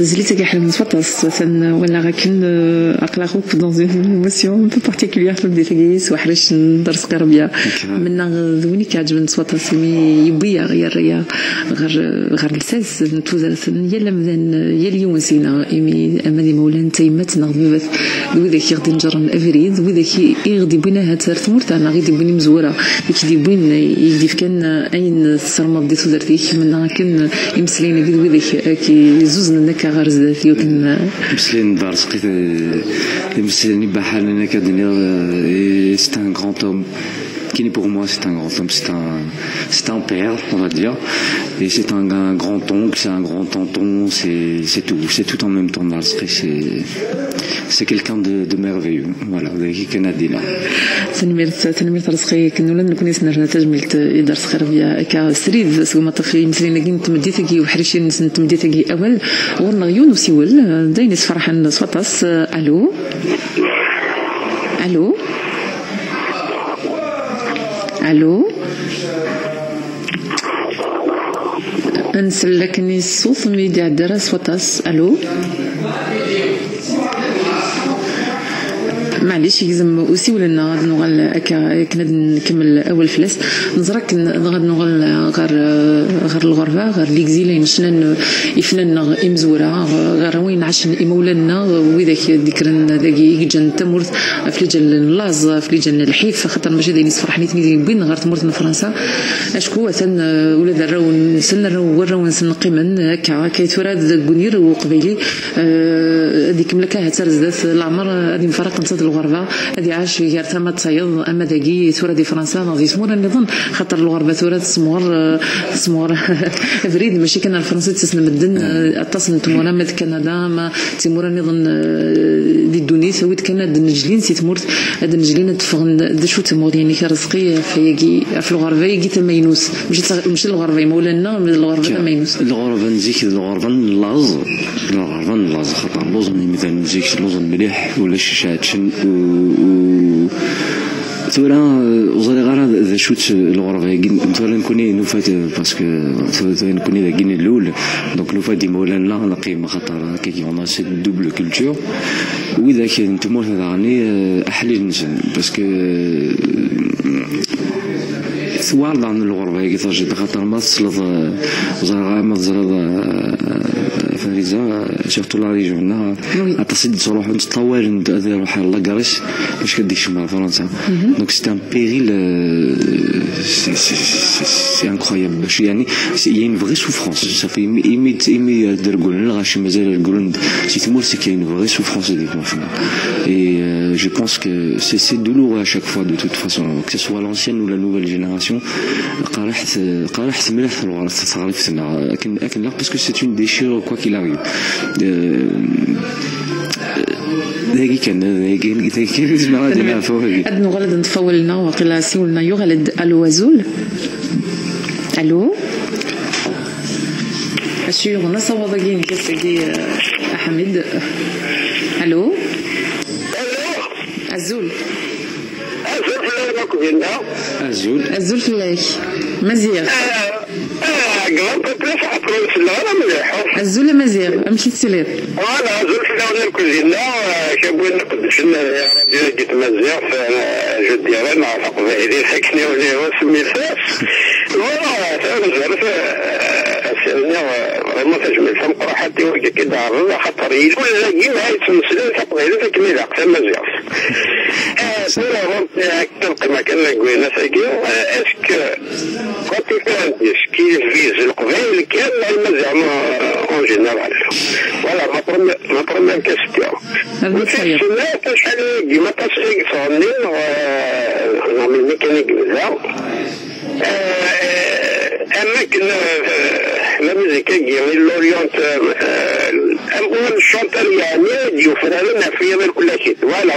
Zlita Gahlem Swatas, ولا غاكن أقلقوك dans une émotion un peu particulière في بديتي وحرش درس قربية من ذوني كعجبن سواطاس مي يبيا غير الساس نتوزرت يلا مذن يلي ونسينا إمي أماني مولان تيمات نغضبت وذاك يغدي نجرن أفريد وذاك يغدي بينا هاتر ثمرتنا غيدي بيني مزورة يكدي بين يغدي كان أين سرمض دي توزرتيك من غاكن يمسلين قد وذاك كي زوزنا نكا غرز ذاتي وكن مسلين دار سقيت مسلين بحال أنا كدني c'est un grand homme qui pour moi c'est un grand homme, c'est un père on va dire et c'est un grand oncle, c'est un grand tonton, c'est tout en même temps dans le c'est quelqu'un de merveilleux voilà ذاك كان دينا تنمير ترسخي كنولا نكون نسنر تجملت درس خربيا كسريد سوما طفي مثلا لكن تمديتكي وحرشين تمديتكي اول ورنا غيون وسيول داينس فرحان صوتاس الو الو الو نسلكني الصوت ميدي عدرس وطاس الو معليش يلزم اوسي ولا غادي نوغل كنا نكمل اول فلاس نزرك غادي نوغل غير الغربه غير ليكزيلين شنن يفنن امزوره غير وين عشن امولنا وذاك ذكرن ذاكي جن تمرت في جن اللاز في جن الحيف خاطر ماشي دايني فرحني تني بين غير تمرت من فرنسا اشكو وثن ولاد الرون سن الرون سن قيمن هكا كيتوراد كونير وقبيلي هذيك ملكه ترزدات العمر هذه مفرق نصاد الغربه هذه عاش غير ثما تصيد اما داكي ثوره دي فرنسا ناضي سمور نظن خاطر الغربه ثوره سمور فريد ماشي كان الفرنسي تسلم مدن اتصل تمورا مد كندا ما تمورا نظن دي دوني سويت كان دنجلين سي تمورت هاد النجلين تفغن شو تمور يعني كرزقي في الغربه يجي تمينوس ماشي الغربه مولانا الغربه تمينوس الغربه نزيك الغربه لاز خاطر لوزن مثلا نزيك لوزن مليح ولا شاشن ثورة وزاري غير ذا شوت الغربة ثورة نكوني نوفات باسكو ثورة نكوني ذا كيني الأول دونك نوفات دي مولانا نقيم خاطر كي اون سي دوبل كولتور وإذا كان نتوما هذا عني أحلي نسن باسكو ثوار عن الغربة هيك ترجع خاطر ما تصلد زرغا ما زرغ فريزا سيرتو لا ريجون اتصيد تروح نتطور نروح لاكاريس باش كديك مع فرنسا دونك سي ان بيريل سي انكرويابل باش يعني il y a une vraie souffrance ça fait aimer درقول غاش مازال يقولون سي تمول سي qu'il y a une vraie souffrance des enfants et je pense que c'est douloureux à chaque fois de toute façon que ce soit l'ancienne ou la nouvelle génération قارحت مليح في الورث صغيرتنا لكن لا parce que c'est une déchirure quoi qu'il arrive هيك كان زعما غادي نعرفوا هيك أدنو غلد نتفولنا وقيلا سيولنا يغلد الو وزول الو الشيوخ نصوض كاين كسكي احمد الو الزول الزول فلاك مزيغ الزول مزيغ امشي تسلير وانا زول في الاول الكوزينه كابوين نقدش يا ربي جيت مزيغ جد ديالنا فوق بعيدين ساكنين ولا سميتها فوالا نزرت سالني فريمون تجمل فم قراحتي وكي كدار خاطر ولا كيما هاي تمثل فوق بعيدين ساكنين اقسام مزيغ تلقى مكان قوينا ساكي اسك كنت كانديش كي فيز القبائل كان المزيغ اون جينيرال فوالا ما بروبليم كاستيون وفي السنة شحال كيما تسعيق صغنين ونعمل ميكانيك بزاف اما كنا لا ميزيكا كيما لوريونت المهم الشونتر يعني يوفر لنا في كل شيء فوالا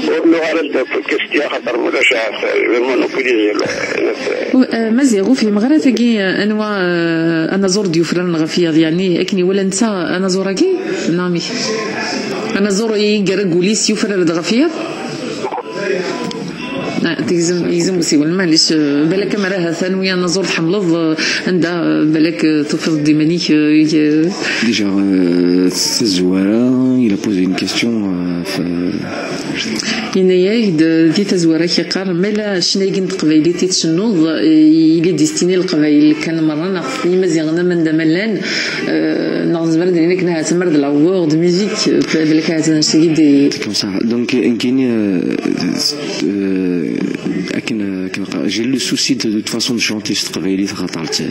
ونغرد في الكاستيون خاطر ولاش المونوبولي مزيغ في مغراتكي انواع انا زور ضيوف لنا غفيض يعني اكني ولا نسى انا زوراكي نامي انا زور يقرقوليس يوفر غفيض يلزم وسيول معليش بالك راها ثانويه نزور حملض عندها بالك تفرض ديمانيك ديجا الزواره الى بوزي اون كيستيون ينايا دي تزواره كيقار مالا شنايكن قبايلي تيتشنوض يلي ديستيني القبايل كان مره نعرف مزيغنا من دملان نغزبر دينك نها تمرد لاوور دو ميوزيك بالك هذا نشتي دي كوم سا دونك كاين j'ai le souci de toute façon de chanter ce travail là خاطرت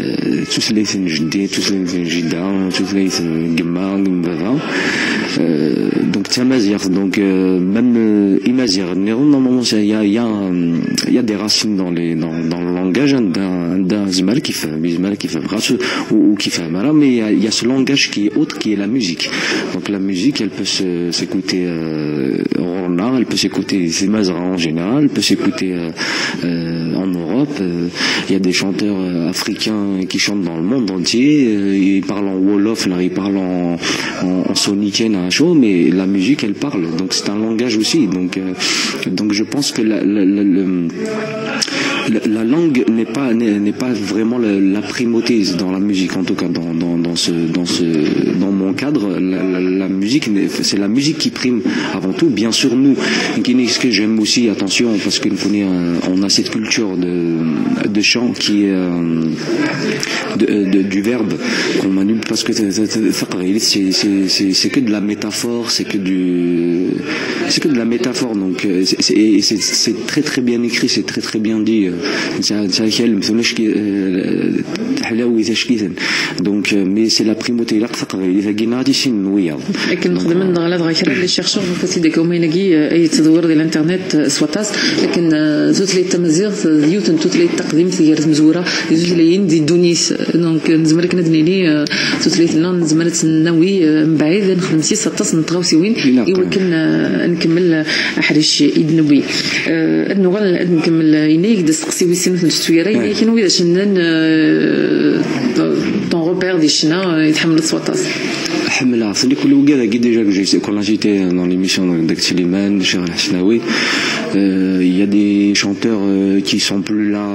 تسليت نجدي تسليت نجدا تسليت قما قمبا donc تمازيغ donc même imazir normalement il y a des racines dans le langage d'un zmal qui fait grâce ou qui fait mal mais il y a ce langage qui est autre qui est la musique donc la musique elle peut s'écouter elle peut s'écouter c'est mazra en général elle peut s'écouter en Europe il y a des chanteurs africains qui chantent dans le monde entier ils parlent en wolof là ils parlent en soniken à chaud mais la musique elle parle donc c'est un langage aussi donc je pense que la langue n'est pas vraiment la primauté dans la musique en tout cas dans mon cadre la musique c'est la musique qui prime avant tout bien sûr nous ce que j'aime aussi attention parce que on a cette culture de chant qui est du verbe qu'on manipule parce que c'est que de la métaphore c'est que de la métaphore donc c'est très très bien écrit c'est très très bien dit donc mais c'est la primauté là لكن نخدم نغلط غير لي شيرشور فاسي ديك هما يلاقي اي تدور ديال الانترنت سواتاس لكن زوت لي التمازيغ يوتن توت لي التقديم سيار مزوره زوت لي ندي دونيس دونك نزمرك ندني لي زوت لي نزمرت ناوي من بعيد نخدم سي سطاس نتغاوسي وين يمكن نكمل حريش يدنبي نغل نكمل ينيك دسقسي ويسين في الشويره كاين ويدا شنن طون روبير دي شنا يتحمل سواتاس حملها صديق كل وقاده كي ديجا كون جيتي dans l'émission de Slimane de Cheikh Hasnaoui il y a des chanteurs qui sont plus là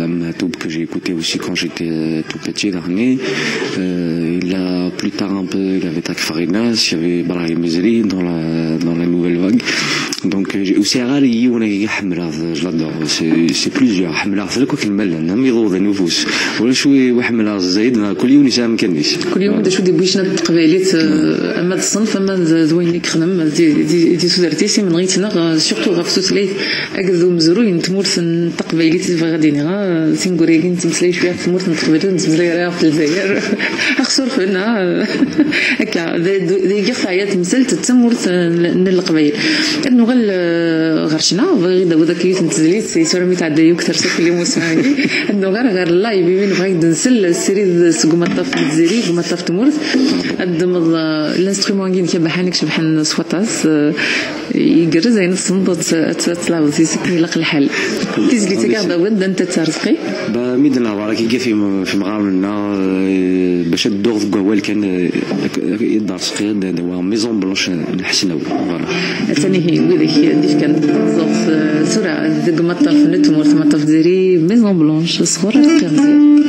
Amatoub que j'ai écouté aussi quand j'étais tout petit dernier il a plus tard un peu il y avait Tak Farinas il y avait Brahim Mezri dans la nouvelle vague دونك وسيغاري وانا يحمل جلادور سي بليزيور حمل ذلك المال نعم يضوض نفوس ولا شوي وحمل زايد كل يوم يسام كنيش كل يوم دا شو دي بويشنا التقبيلات اما الصنف اما زوين خدم دي سودرتيسي من غيتنا سورتو غافسوس لي اكذو مزروين تمورث التقبيلات غاديين غا سينغوريكين تمسلاي شويه تمورث التقبيلات نتمسلاي راه في الجزائر اخسر فينا هكا دي قفايا تمثلت تمورث القبيل انه غرشنا غير ذاك يتنزليت سي سورمي تعدايو كثر سكل يوم سمعني انه غير اللايف بين بغيت نسل السيري سكومطاف الجزائري سكومطاف تمورث الدمض الانسترومون كاين كيبحانك شبحن صوتاس يقرز زين الصندوق تلعب سيسكني لق الحل تيزلي تقعد ود انت ترزقي بميدنا بارك يلقى في مغامرنا باش الدور قوال كان يدار سقيد دوا ميزون بلونش نحسنو فوالا ثاني هي وذيك كانت بالضبط سرعه ذق مطر في النتمور ثم تفدري ميزون بلونش صغيره مزيان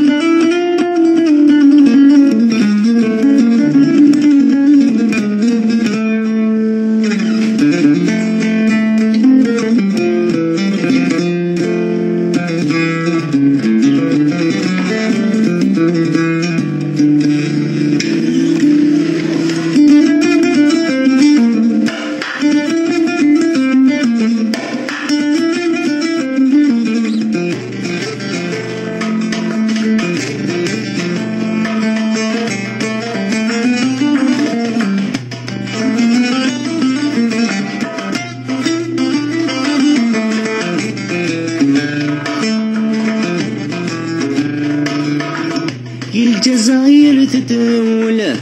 الجزائر تتولى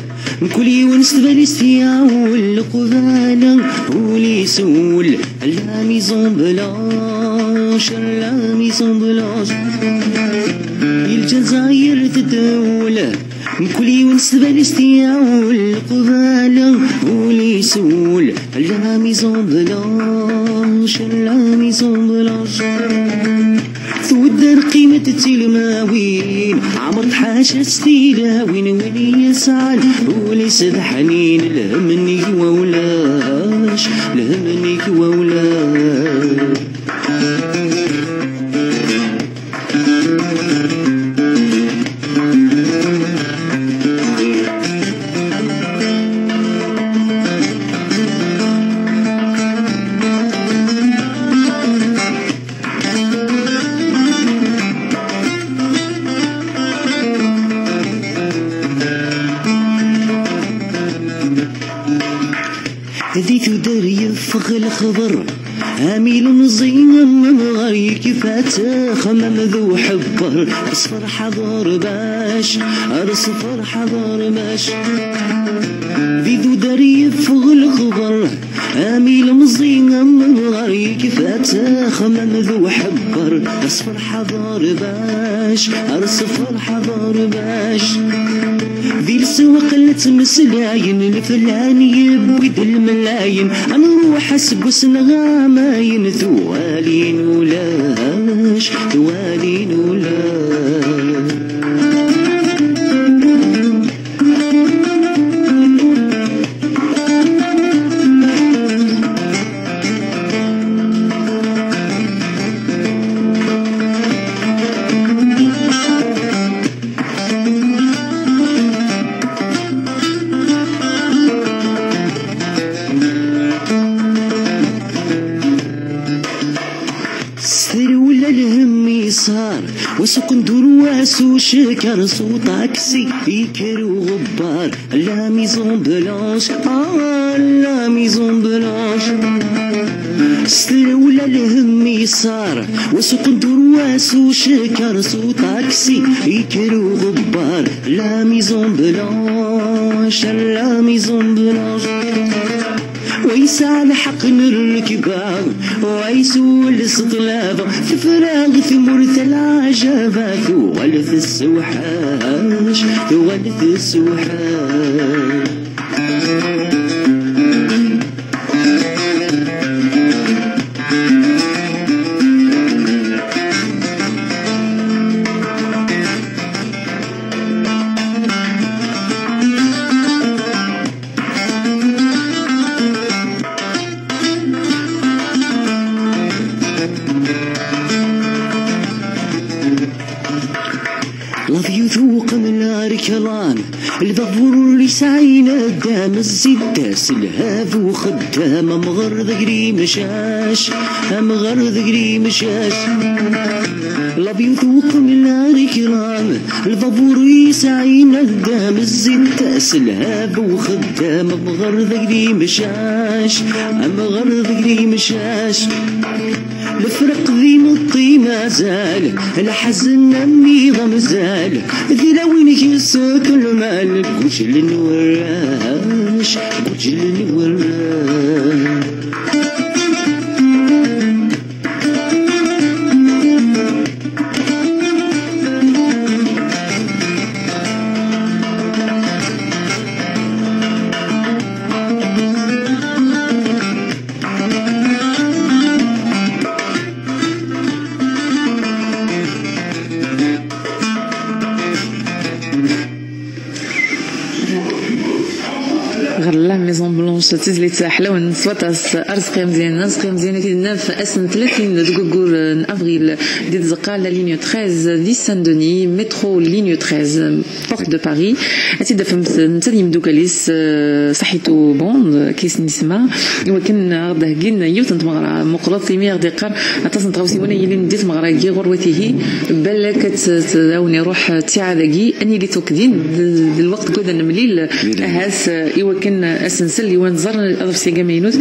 كل يونس باليستيا والقبالة ولي سول لا ميزون بلاش لا ميزون بلاش الجزائر تتولى كل يونس باليستيا والقبالة ولي سول لا ميزون بلاش لا ميزون بلاش تودر قيمة تلماوين عمرت حاجة ستيلاوين وين يسعد وليس حنين لهمني وولاش لهمني وولاش هذي تدار يفخ الخبر اميل مزين من غير كيفات خمم ذو حبر اصفر حضر باش اصفر حضر باش ذي ذو دار يفخ الخبر اميل مزين من غير كيفات خمم ذو حبر اصفر حضر باش اصفر حضر باش ذي السوق اللي تمسلاين الفلان يبويد الملاين نروح اسقس نغاماين ثوالين ولاش ثوالين ولاش وسوق ندور واسو شكر سو طاكسي يكرو غبار لا ميزون بلانش لا ميزون بلانش سلولا الهم يسار وسوق ندور واسو شكر سو طاكسي يكرو غبار لا ميزون بلانش لا ميزون بلانش ويسع الحق نركبها ويسول سطلابة في فراغ في مرث العجبة ثوالث السوحاش ثوالث السوحاش الاركلان الضفور يسعين قدام الزداس الهاف وخدام مغر ذقري مشاش مغر ذقري مشاش الابيض وقم الاركلان الضفور يسعين قدام الزداس الهاف وخدام مغر ذقري مشاش مغر ذقري مشاش الفرق ذي مطي ما زال الحزن امي غمزال ذي وينك يسكن المال وجل الوراش وجل الوراش غرلا ميزون بلونش تزلي تحلون سواتاس ارزقي مزيان كيدنا في اسن 30 دغور افريل دي زقا لا لينيو 13 دي سان دوني مترو لينيو 13 بورت دو باري اتيدا فهمت نتريم دوكاليس صحيتو بون كيس نسمع وكان غدا كين يوتنت مغرا مقرطي ميغ ديقار اتصن تراوسي وانا يلي نديت مغرا كي غروته بالك تاوني روح تاع داكي اني لي توكدين الوقت كذا نمليل هاس ايوا كان اسنسل وانزر اضف سي مينوت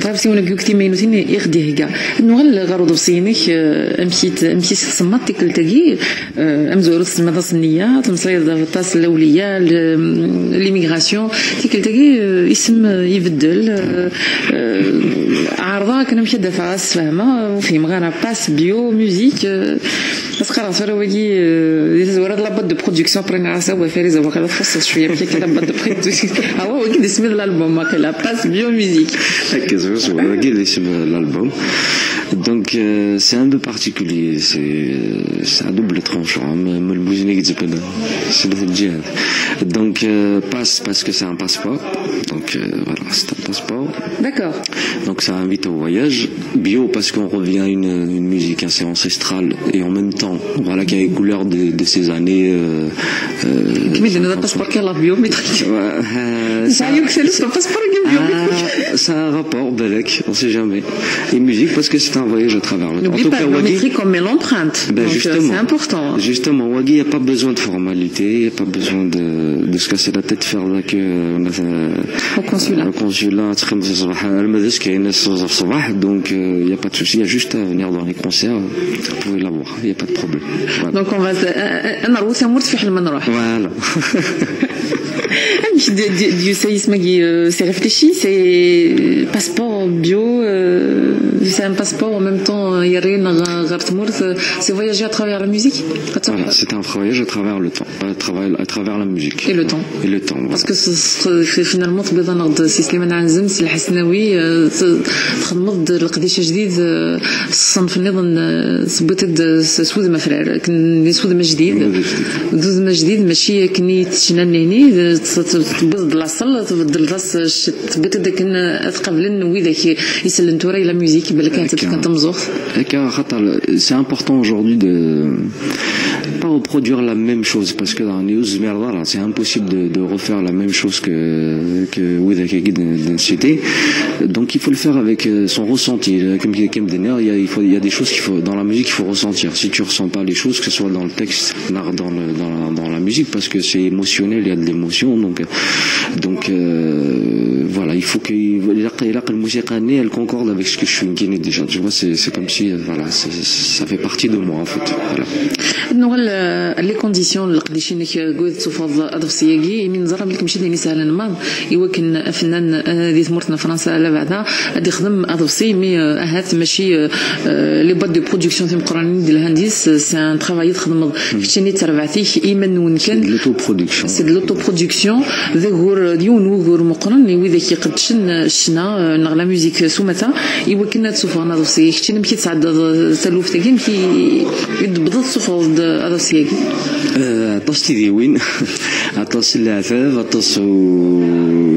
طاب سي ولا كوكتي مينوتين يخديه كاع نغل غرض بصينك امشيت صمت تلتقي امزور السماده الصنيه تمصيد الطاس الاوليه ليميغراسيون تلتقي اسم يبدل عارضه كنا مشي دافاس فاهمه وفي مغارة باس بيو ميوزيك بس خلاص راه وي زوره لا باد دو برودكسيون برينا راسها وفاريزه وكذا تخصص شويه كي لا باد دو برودكسيون هو كي اسم الالبوم لا باس بيو ميوزيك هكا زوج كي اسم الالبوم. Donc c'est un peu particulier, c'est un double tranchant, le musique c'est le djihad. Donc passe parce que c'est un passeport, donc voilà, c'est un passeport. D'accord. Donc ça invite au voyage. Bio parce qu'on revient à une musique assez ancestrale et en même temps, voilà, qui a les couleurs de ces années. Ça a un rapport, Belek, on sait jamais. Et musique parce que c'est un voyage à travers le temps. N'oublie pas la métrique comme l'empreinte. Ben justement, c'est important. Justement, Wagui, il n'y a pas besoin de formalité, il n'y a pas besoin de se casser la tête, faire là que au consulat. Au consulat, donc il n'y a pas de souci, il y a juste à venir dans les concerts, vous pouvez l'avoir, il n'y a pas de problème. Voilà. Donc on va Voilà. Du séisme, c'est réfléchi, c'est passeport bio, c'est un passeport en même temps, c'est voyager à travers la musique. Voilà, c'est un voyage à travers le temps, à travers la musique. Et le temps. Et le temps. Voilà. Parce que finalement, تبدا نرد سي سليمان عنزم سي الحسناوي تخمض القديشه جديد الصنف النظام سبوتد سود مفرار كن سود ما جديد دوز ما جديد ماشي كني تشنان هني تبدل لاصل تبدل راس تبدا داك قبل وي داك يسلن توري لا ميوزيك بالك كانت مزوخ هكا خاطر c'est important aujourd'hui de pas reproduire la même chose parce que dans News Merda c'est impossible de refaire la même chose que Wida Kagid cité. Donc il faut le faire avec son ressenti. Comme il y a des choses qu'il faut dans la musique, il faut ressentir. Si tu ressens pas les choses, que ce soit dans le texte, dans la musique, parce que c'est émotionnel, il y a de l'émotion. Donc voilà, il faut que la musique elle concorde avec ce que je suis inquiété déjà. Tu vois, c'est comme si voilà, ça fait partie de moi en fait. Voilà. لي كونديسيون اللي قديشينك قلت تفضل اضف سياقي من زرب لك مشي ديني سهلا نماض يوكن فنان دي ثمرتنا فرنسا على بعدا غادي يخدم اضف سي مي هات ماشي لي بوت دو برودكسيون تيم قرانين ديال الهنديس سي ان ترافاي تخدم كشتيني تربعتي ايمن وين كان لوتو برودكسيون سي لوتو برودكسيون ذا غور ديون وغور مقرن وي ذاك يقدشن شنا نغلا ميوزيك سومتا يوكن تسوفا اضف سي كشتيني مشي تسعد تلوف تاكين كي يدبض تسوفا اضف سي عطاس تيدي وين عطاس العفاف عطاس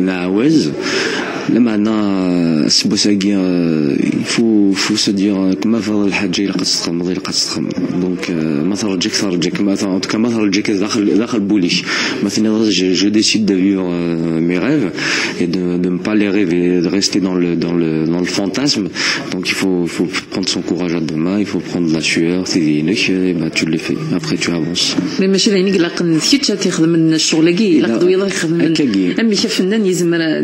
نعواز لا معنا السبوساكي faut se dire كما فضل الحاجه الا قد تخمم دونك ما ترجيك مثلا en tout cas ما ترجيك داخل بوليش مثلا je décide de vivre mes rêves et de ne pas les rêver, de rester dans le fantasme. Donc il faut prendre son courage à deux mains, il faut prendre la sueur, et bah tu le fais. Après tu avances. Mais ماشي ذا ينقلق نثيت تخدم من الشغل كي لا قدوي يخدم من امي كفنان يزمر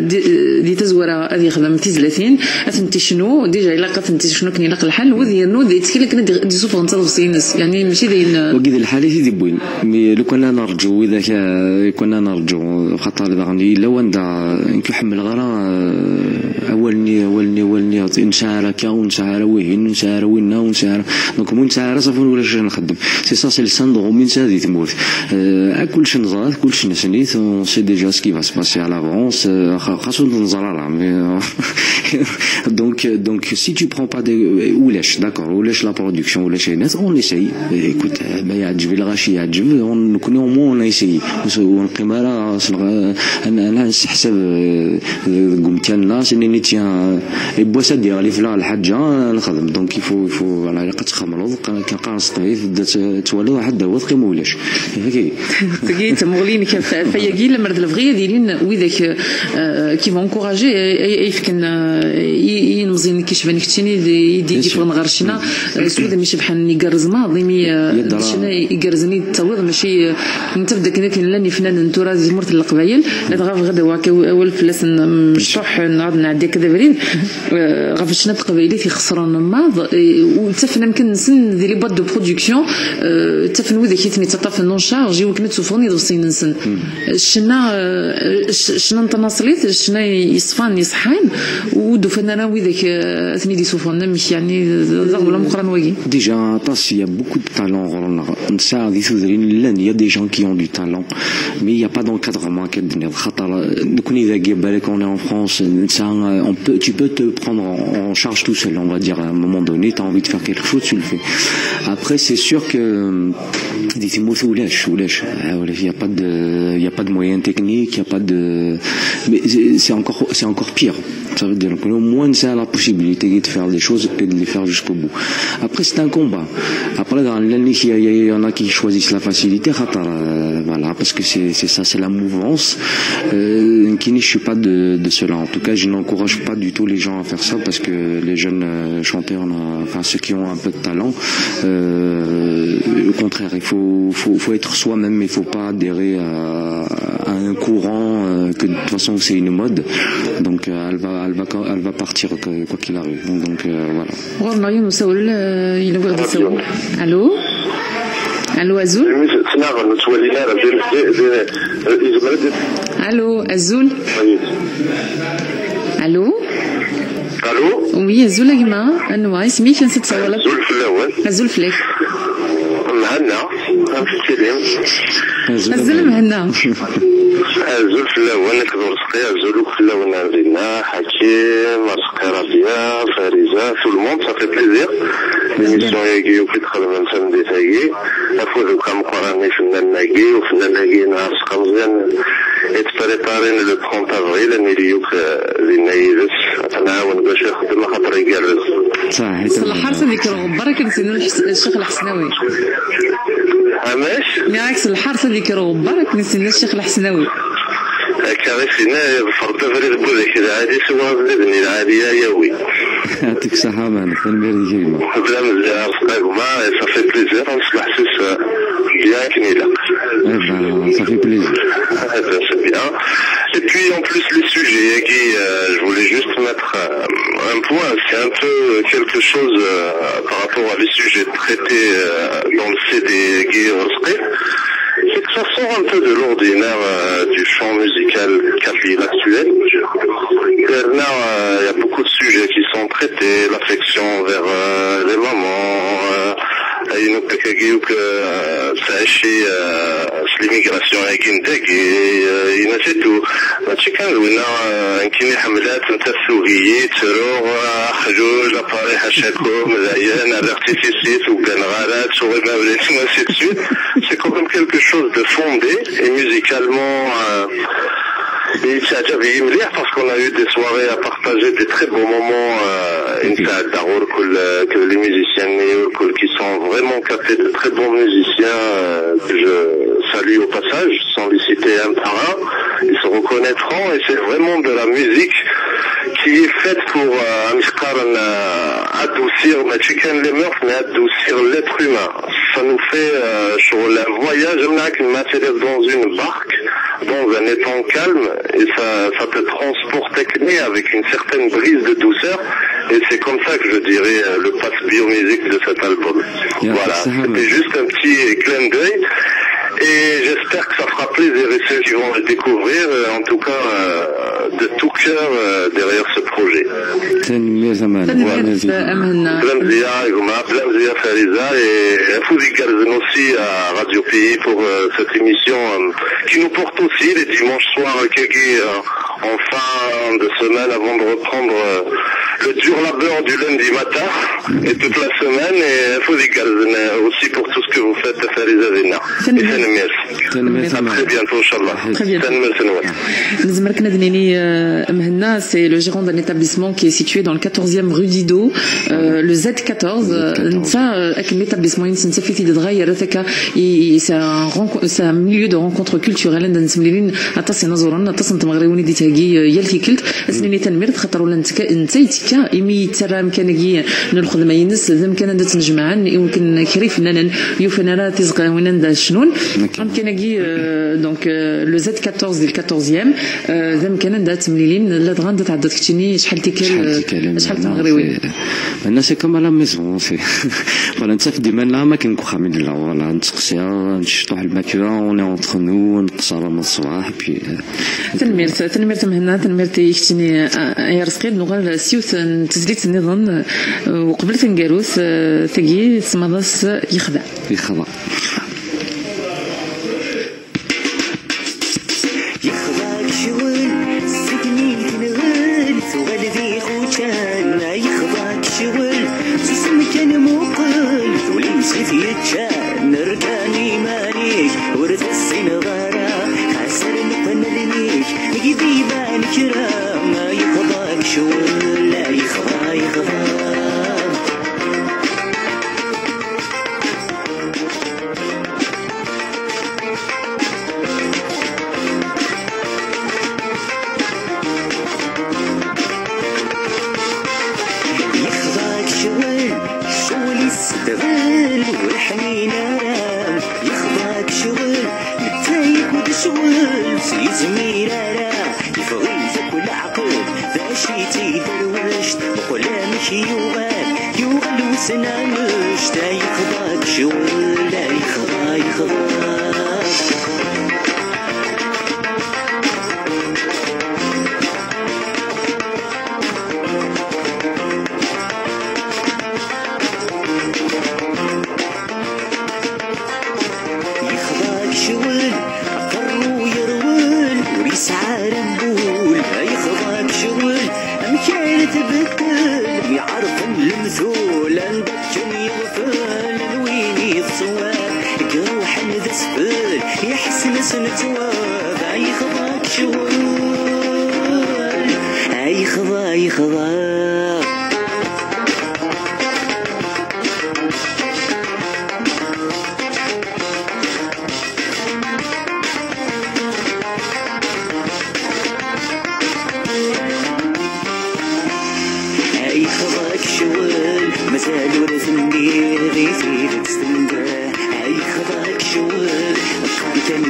دي تزوره هذه يخدم 30 اثنتي شنو ديجا الا قفنتي شنو كني لاق الحل وذي نو دي تكلك دي سوف نتصرف سينس يعني ماشي ذي وكيد الحاله دي بوين مي لو كنا نرجو اذا كنا نرجو خاطر دغني لو ندا نحمل غرا اولني نسعر كا ونسعر وين نسعر وين ونسعر دونك مون نسعر صافي ولا نخدم سي سا سي السندروم من هذه تموت كلشي نزار كلشي نسنيت سي ديجا سكي فا سباسي على لافونس خاصو نزرع donc si tu prends pas des ولاش داكور ولاش لا برودكسيون ولاش الناس اون ليساي écoute ما يعجب الغاشي يعجب نكون au moins on a essayé ونقيمه انا نحسب قمت الناس انني تيان يبوسا ديالي فلا الحاجه نخدم دونك يفو على قد تخمرض كان قاص طيف تولد واحد داوود قيم ولاش تجي تمغلين كيف فياكي لما رد الفغيه ديالين وذاك كي فون انكوراجي يفكن ينمزين كيشبان كتيني يدي فغن غرشنا سودا ماشي بحال يقرز ما ضيمي شنا يقرزني التويض ماشي انت بدك هناك لاني فنان نتورا زمرت القبايل لا تغاف غدا واك اول فلاس مشطوح نعاود نعدي كذا بريد غافشنا القبايلي يخسرون ماض وتفن يمكن نسن دي لي بوات دو برودكسيون تفن وذاك يتني تطاف نون شارج وكنت سوفوني دوسين نسن شنا نتناصليت شنا يصفان يصحان ودو فنانا وذاك ثني دي سوفون مش يعني ولا مقرن وي déjà parce il y a beaucoup de talent ça دي سودرين لان il y a des gens qui ont du talent mais il y a pas d'encadrement كدني خاطر نكون اذا جاب بالك on est en France tu peux te prendre en charge tout seul on va dire à un moment donné tu as envie de faire quelque chose tu le fais après c'est sûr que des mots ولاش il y a pas de moyens techniques il y a pas de mais c'est encore pire ça veut dire qu'au moins ça a la possibilité de faire des choses et de les faire jusqu'au bout après c'est un combat après dans l'année il y en a qui choisissent la facilité voilà parce que c'est ça c'est la mouvance qui je suis pas de cela en tout cas je n'encourage pas du tout les gens à faire ça parce que les jeunes chanteurs enfin ceux qui ont un peu de talent au contraire il faut être soi-même mais il faut pas adhérer à un courant que de toute façon c'est une mode donc elle va partir quoi qu'il arrive donc voilà الو ازول الو ازول الو وي ازول يا جماعه انا سميت نسيت صوالك ازول فلاك مهنا ازول مهنا ازول في الاول نكذب رزقي ازول في الاول نازلنا حكيم رزقي ربيع فارزه تو الموند صافي بليزير ليميسيون ياكي وكي تخدم انسان دي تاكي افوز كم قراني فنان ناكي وفنان ناكي رزقا مزيان يتبريبارين لو 30 افريل اني ليوك لنايدس نعاون باش يخدم خاطر يقرز صحيح صلاح حرص هذيك الغبره كنسينو الشيخ الحسناوي عماش بالعكس الحرص هذيك الغبره كنسينو الشيخ الحسناوي كارثنا فرد فريد بوذاك العادي سوا بلدني العادية يوي يعطيك الصحة معنا في الميري كريمة بلا مزيان رزقك ما صافي بليزير نصبح سوس بيان كنيلة صافي بليزير هذا سي بيان Et puis en plus les sujets, je voulais juste mettre un point, c'est un peu quelque chose par rapport à les sujets traités dans le CD Guy Rosqi, c'est que ça sort un peu de l'ordinaire du champ musical kabyle actuel. Là, il y a beaucoup de sujets qui sont traités, l'affection vers les mamans, l'immigration c'est tout. ماشي كنقولنا كاين حملات نتا السوقيات تروغ حجوج لاباري حشاكو مزيان ارتيفيسيت وكان غارات وغير ما بلاتي ماشي تسويت. C'est quand même quelque chose de fondé et musicalement, il y a beaucoup de sujets qui sont traités. La façon dont c'est une mode. Là, il y a beaucoup de sujets qui sont traités. L'affection vers les mamans, l'immigration, c'est tout. ماشي كنقولنا كاين حملات نتا السوقيات تروغ حجوج لاباري حشاكو مزيان ارتيفيسيت وكان غارات وغير ما بلاتي ماشي تسويت. C'est quand même quelque chose de fondé et musicalement Et ça a déjà مليح parce qu'on a eu des soirées à partager des très beaux moments. Que les musiciens qui sont vraiment capés de très bons musiciens que je salue au passage, sans les citer un par un, ils se reconnaîtront et c'est vraiment de la musique qui est faite pour adoucir les mœurs, mais adoucir l'être humain. Ça nous fait sur le voyage une matière dans une barque, dans un étang calme, et ça te transporte avec une certaine brise de douceur. Et c'est comme ça que je dirais le passe biomusique de cet album. Voilà, c'était juste un petit clin d'œil. Et j'espère que ça fera plaisir à ceux qui vont le découvrir, en tout cas de tout cœur derrière ce projet. Blamzia Fariza et Fouzi Garzen aussi à Radio Pays pour cette émission qui nous porte aussi les dimanches soirs en fin de semaine avant de reprendre le dur labeur du lundi matin et toute la semaine, et Fouzi Garzen aussi pour tout ce que vous faites à Fariza Zina. À très bientôt, Inch'Allah. Très bientôt. C'est le gérant d'un établissement qui est situé dans le 14e rue Didot, le Z14. C'est un milieu de rencontre culturelle. Donc le Z14 ديال 14e ذم كان ندات مليلين لا دغان تعدات كتشني شحال تمغريوي انا سي كوم لا ميزون سي فوالا انت في ديما ما كاين خامين لا فوالا نتسقسيها نشطح الماكله اون اونتر نو نتصارى من الصباح بي تنميرت مهنا تنميرتي كتشني يا رزقي نغال سيوت تزليت النظام وقبل تنقاروس ثقي سماضاس يخضع نركاني مانيك ورث السن غارة خسر نفنلنيك نجيبي بان كرام ما يخضاك شول لا يخضا يخضاك شول السدغل والحنين يخضاك شغل نتايك وتشغل في زميلة يفغيثك والعقل ذاشي تيدروشت وقلامك يوغل وسنامشت يخضاك شغل لا يخضا يعرف المثول عندك يغفل الوين الصواب يروح ذا سفل يحسن سنتواب يخضاك شغل يخضا يخضاك شغل مازال ورث ندير غيثي تستنبه يخضاك شغل أفكار كان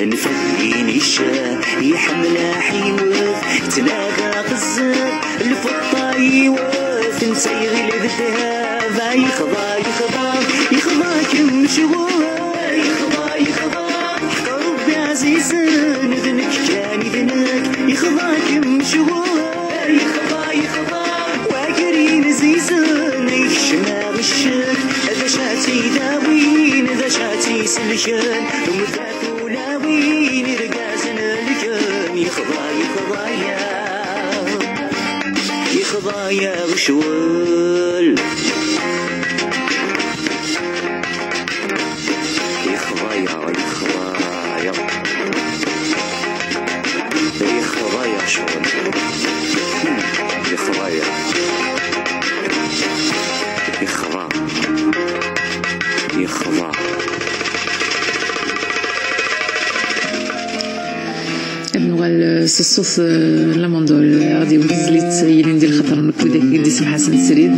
نفديني الشاه يحمل حيوث تناغى غزاب الفطا يوث نسيغي الذهب يخضاك مشغول يخضا ربي عزيز ذنك كان ذنك يخضاك مشغول يخضا زيزان يشمع الشك هذا شاتي داوين هذا شاتي سلكان ومثاثو لاوين رقازن لكان يخضا يا وشوال يخضا يخضع يخضع نوغال الصوص لاموندول غادي وزليت يلي ندير خاطر نكو داك يدي سم حسن السريد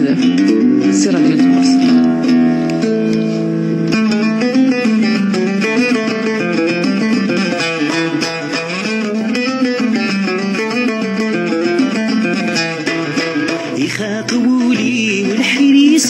سي راديو تونس. يخاطبولي والحريس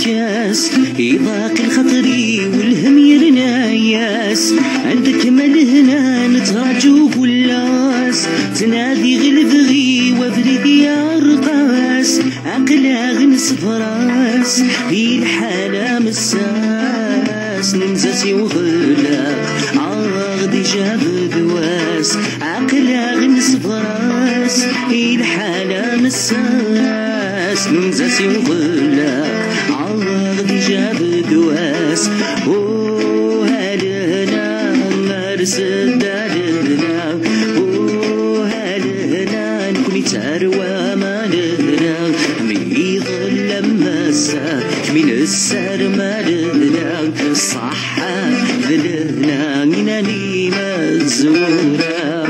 فياس يضاق الخطري والهم يرناياس عندك ملهنا نتراجو فلاس تنادي غلبغي وفريدي يا رقاس عقلا غنس فراس في الحالة مساس نمزاسي وغلاق عاغدي جاب دواس عقلا غنس فراس في الحالة مساس نمزاسي وغلاق عاغدي جاب دواس وهالهنا مرسد دارنا وهالهنا نكوني تروى مالنا ميض لمسا من السر مالنا صحة ذلنا ناني مزورا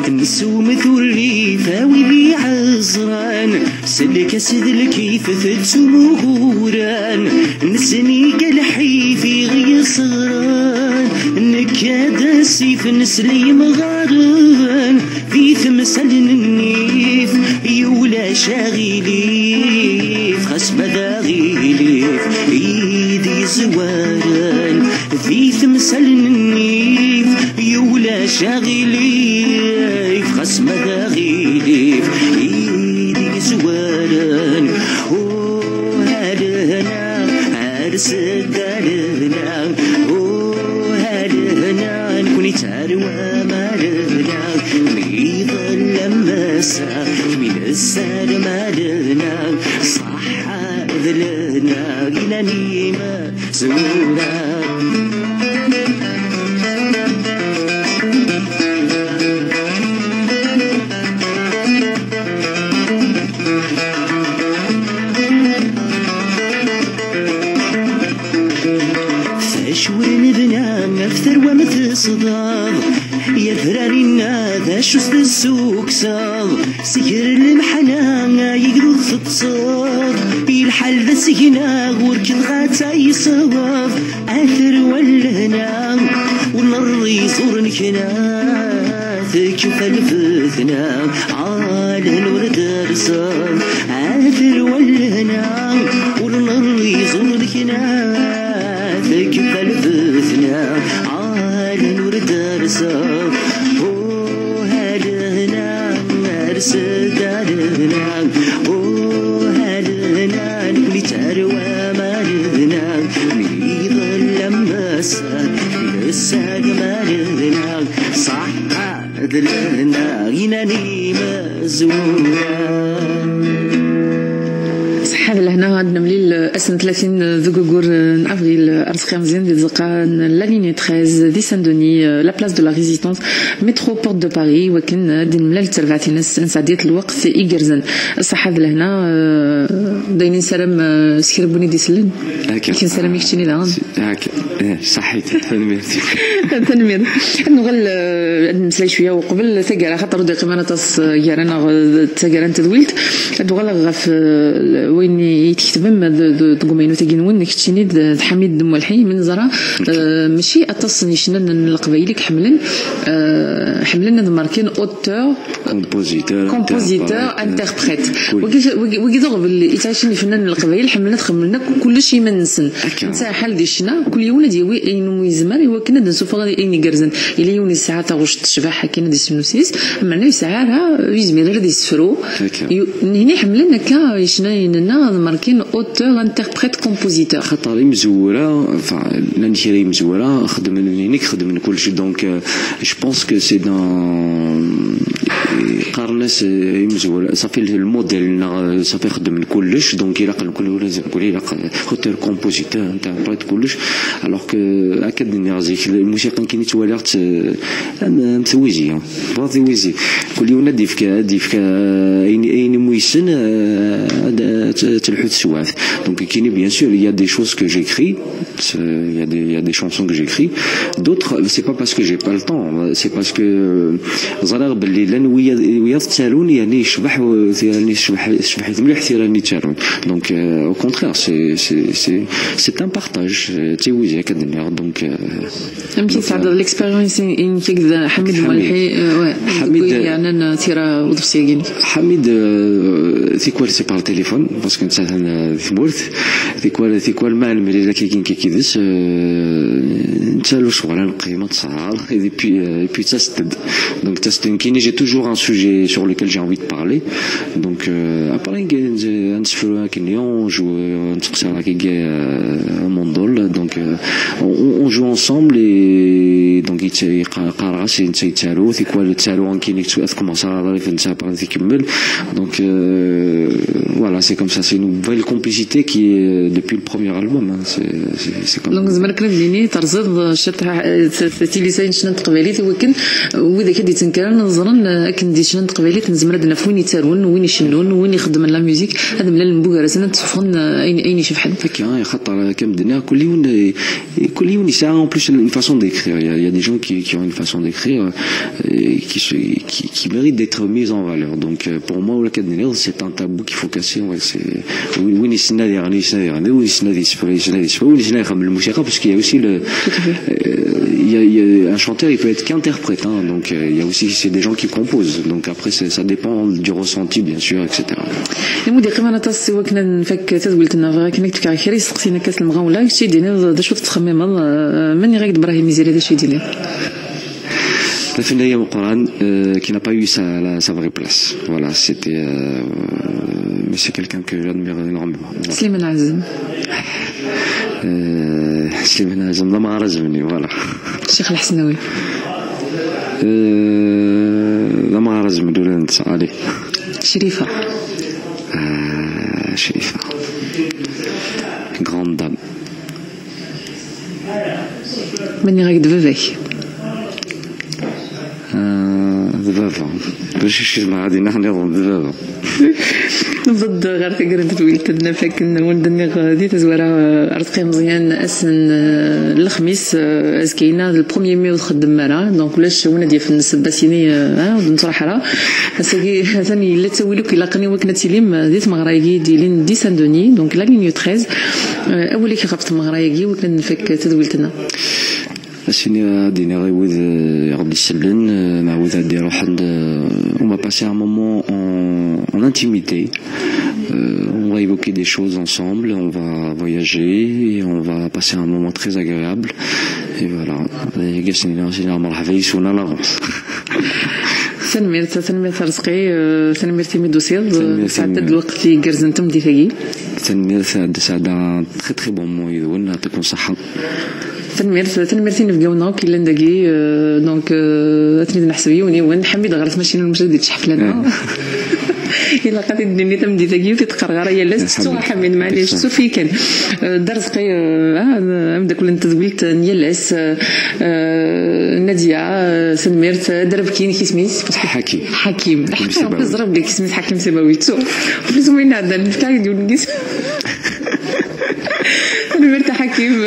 نسوم ثوري فاوي لي عزران سلك سد الكيف ثتسمو غوران نسني كالحي في غي صغران نكاد السيف نسلي مغاران في ثمسل النيف يولا شاغليف خسب داغيليف ايدي زواران في ثمسل النيف يولا شاغليف خسب داغيليف ايدي زواران وهالهنا ارسد دارنا وهالهنا نكوني تروى مالنا ميض لمسا من السر مالنا صحة ذلنا إلاني مزورا فاشور نبنا نفتر ومثل صداغ يا فرارينا ذا شوست السوق صاغ سير المحنا يقدو تتصاغ بالحل ذا سينا وركض غاتا يصاغ اثر والهنا والنار يزور نكنا ثكف الفتنا على نور درسان اثر والهنا والنار يزور نكنا ثكف الفتنا على نور درسان وهالهنا ارسد دارنا وهالهنا نكلي تروى مالنا ميض لمسا الساق مالنا صح ذلنا يناني مزورا صحة لهنا عندنا مليل أسن 30 ذوقور أفريل أرسخي مزيان دي زقان لا ليني 13 دي سان-دوني لا بلاس دو لا ريزيستانس مترو بورت دو باري وكن دي ملال ترفعتي ناس نسعديت الوقت إيجرزن صحة لهنا داينين سلام سكربوني دي سلن كين سلام يكتيني لهان هاك صحيت تنميرتي تنمير نغل نسلاي شوية وقبل ثقالة خاطر دي قيمانة تص يارانا ثقالة تدويلت نغل غف وين يتكتبم تقومينو تاكينون كتشيني حميد دم الحي من زرا ماشي اتصني شنن القبايلك حملنا ماركين اوتور كومبوزيتور انتربريت وكيدغ باللي يتعشني فنان القبايل حملنا تخملنا كل شيء من نسن نتا حال دي شنا كل يوم ديوي اينو يزمر هو كنا نسوف غادي ايني قرزن الى يوني ساعه تغش تشبح كاين دي سمنوسيس اما ني ساعه يزمر غادي يسفرو هنا حملنا كا يشنا يننا تما ماركين اوتور انتربريت كومبوزيتور خاطر مزوره لانتيري مزوره خدم كلشي دونك جو بونس كو سي دون قارناس مزوره صافي الموديل صافي خدم كلش دونك يلقى الكل لازم نقول يلقى اوتور كومبوزيتور انتربريت كلش الوغ كو اكاد نيرزيك الموسيقى كي نتوالغت متويجي بوزي كل يوم ديفك اين مويسن تلحوت سواث دونك كاين بيان سور il y a des choses que j'écris il y a des chansons que j'écris d'autres c'est pas parce que j'ai pas le temps c'est parce que زرا باللي لان ويا التالون يعني يشبح مليح ثيراني تالون دونك au contraire c'est un partage تيويجي هكذا دونك امتي سعد الاكسبيريونس ان كذا حميد ملحي حميد يعني انا تيرا وضفسيين حميد ثيكوال سي بار تليفون باسكو نتسال ثبورت ثيكوال مع المريضه كيدس نتسالو شغل القيمه تصار اي بي تستد دونك تستن كاين جي توجور ان سوجي sur lequel j'ai envie de parler donc après نسفرو كنيون جو نتقسا كي موندول donc on joue ensemble et donc يقرا سي نتسالو ثيكوال تسالو كاين كتواث مسار فنتا باغي تكمل donc voilà c'est comme ça c'est une belle complicité qui est depuis le premier album c'est comme donc زعما كنا بديني ترزد شت لسان شنت قباليت ولكن واذا كدي تنكرن نظرا كندي شنت قباليت نزمر دنا فين يتسالون وين يشنون وين يخدم لا ميوزيك هذا من المبوغره سنه تفون اين يشوف حد هكا خاطر كم بدنا كل يوم يساع en plus une façon d'écrire il y a des gens qui ont une façon d'écrire qui mérite d'être mise en valeur donc pour moi ولا كدير c'est un tabou qu'il faut casser c'est وين يسنا يعني وين يسنا يخدم الموسيقى parce qu'il y a aussi il y a un chanteur il peut être qu'interprète donc il y a aussi c'est des gens qui composent donc après ça dépend du ressenti bien sûr etc. المودي قيمه تصي وكنا نفك تقولت لنا كنا كتكا خير سقسينا كاس المغاوله شي دينا دا شوف تخمم من غير ابراهيم مزيري هذا شي ديال la fin de Mokoran qui n'a pas eu sa vraie place voilà c'était mais c'est quelqu'un que j'admire énormément Slimane Azem Slimane Azem لا ما رزمني voilà الشيخ الحسناوي لا ما رزمني ولا انت علي شريفه شريفه grande dame من غير دبابك دبابة باش شي ما غادي نحن دبابة ضد غير تقرن تويلت لنا فاكن وندني غادي تزوره ارتقي مزيان اسن الخميس اسكينا البروميير مي وخدم مرا دونك ولاش وانا ديال في النص باسيني ونطرح راه هساكي ثاني لا تسويلو كيلاقني وكنا تيليم ديت مغرايكي ديالين دي سان دوني دونك لا لينيو 13 اولي كي خفت مغرايكي وكنا نفك تدويلتنا سيني دينا غيوذ يغدي السلن مع وذا ديال واحد on va passer un moment en intimité on va évoquer des choses ensemble on va voyager et on va passer un moment très agréable et voilà سينا مرحبا يسونا لا سنمير رزقي سنمير تيمي دوسيل سعدد الوقت اللي كرزنتم ديتاكي سنمير سعد très très bon moment يدون يعطيكم صحة تنمير تيني في قاونا كي لانداكي دونك تنيد نحسبي وني حميد غرس ماشي المشهد تشحفلنا الا قاتي الدنيا تمدي تاكي تتقرغر يا لا تسوق حميد معليش صوفي كان درزقي نبدا كل انت قلت نيلاس ناديه سنمير درب كاين كيسميس حكيم ضرب لك كيسميس حكيم سباوي تو بليز وين عندنا نفتاي ديال نقيس مرتا حكيم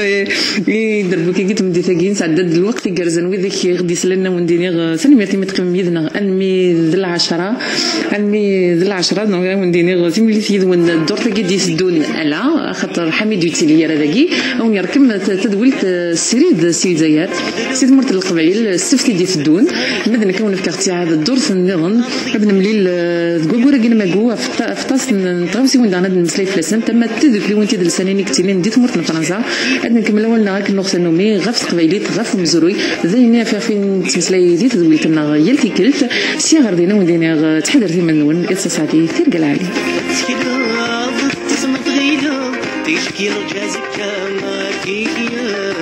يدربو كي قلت مدي ثاقين سعدد الوقت يقرزن وذاك غدي سلنا ونديني سنميرتي متقم يدنا انمي ذي العشرة ونديني تيملي ثيد وند الدور ثاقي دي سدون الا خاطر حميد يتيلي ذاكي او يركم تدولت السريد سيد زيات سيد مرت القبائل السفتي دي سدون مدنا كون في كارتي هذا الدور النظام ابن مليل غوغورا كينا ماكو فطاس نطغوسي وندانا نمسلي فلاسن تما تذكري وانت دلسانيني كتيلين ديت مرت فرنسا عندنا نكمل ولنا هاك النقص النومي غف قبيليت غف مزروي زينا فين تمسلاي ديت دويتنا يلتي كلت سي غردينا وندينا تحضرتي من ون اتصاصاتي كثير قال علي راجك يرجع زكا ما كيكيا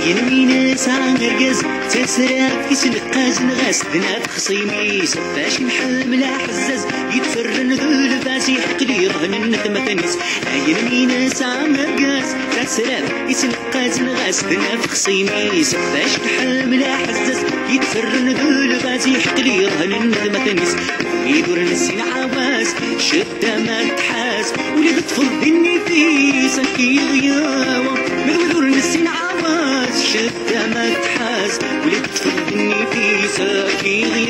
ينمينا ساعة مرقز تسرع في سنقاز نغاس بنات خصيمي سفاش محل ملا حزاز يتفرن ذو الفاس يحقلي رهن النثمة تنس ينمينا ساعة مرقز تسرع في سنقاز نغاس بنات خصيمي سفاش محل ملا حزاز يتفرن ذو الفاس يحقلي رهن النثمة تنس يدور نسين عواز شدة ما تحاس ولي تطفل بني في سكي غياوة مدور نسين عواز شدة ما تحاس ولي تطفل بني في سكي غياوة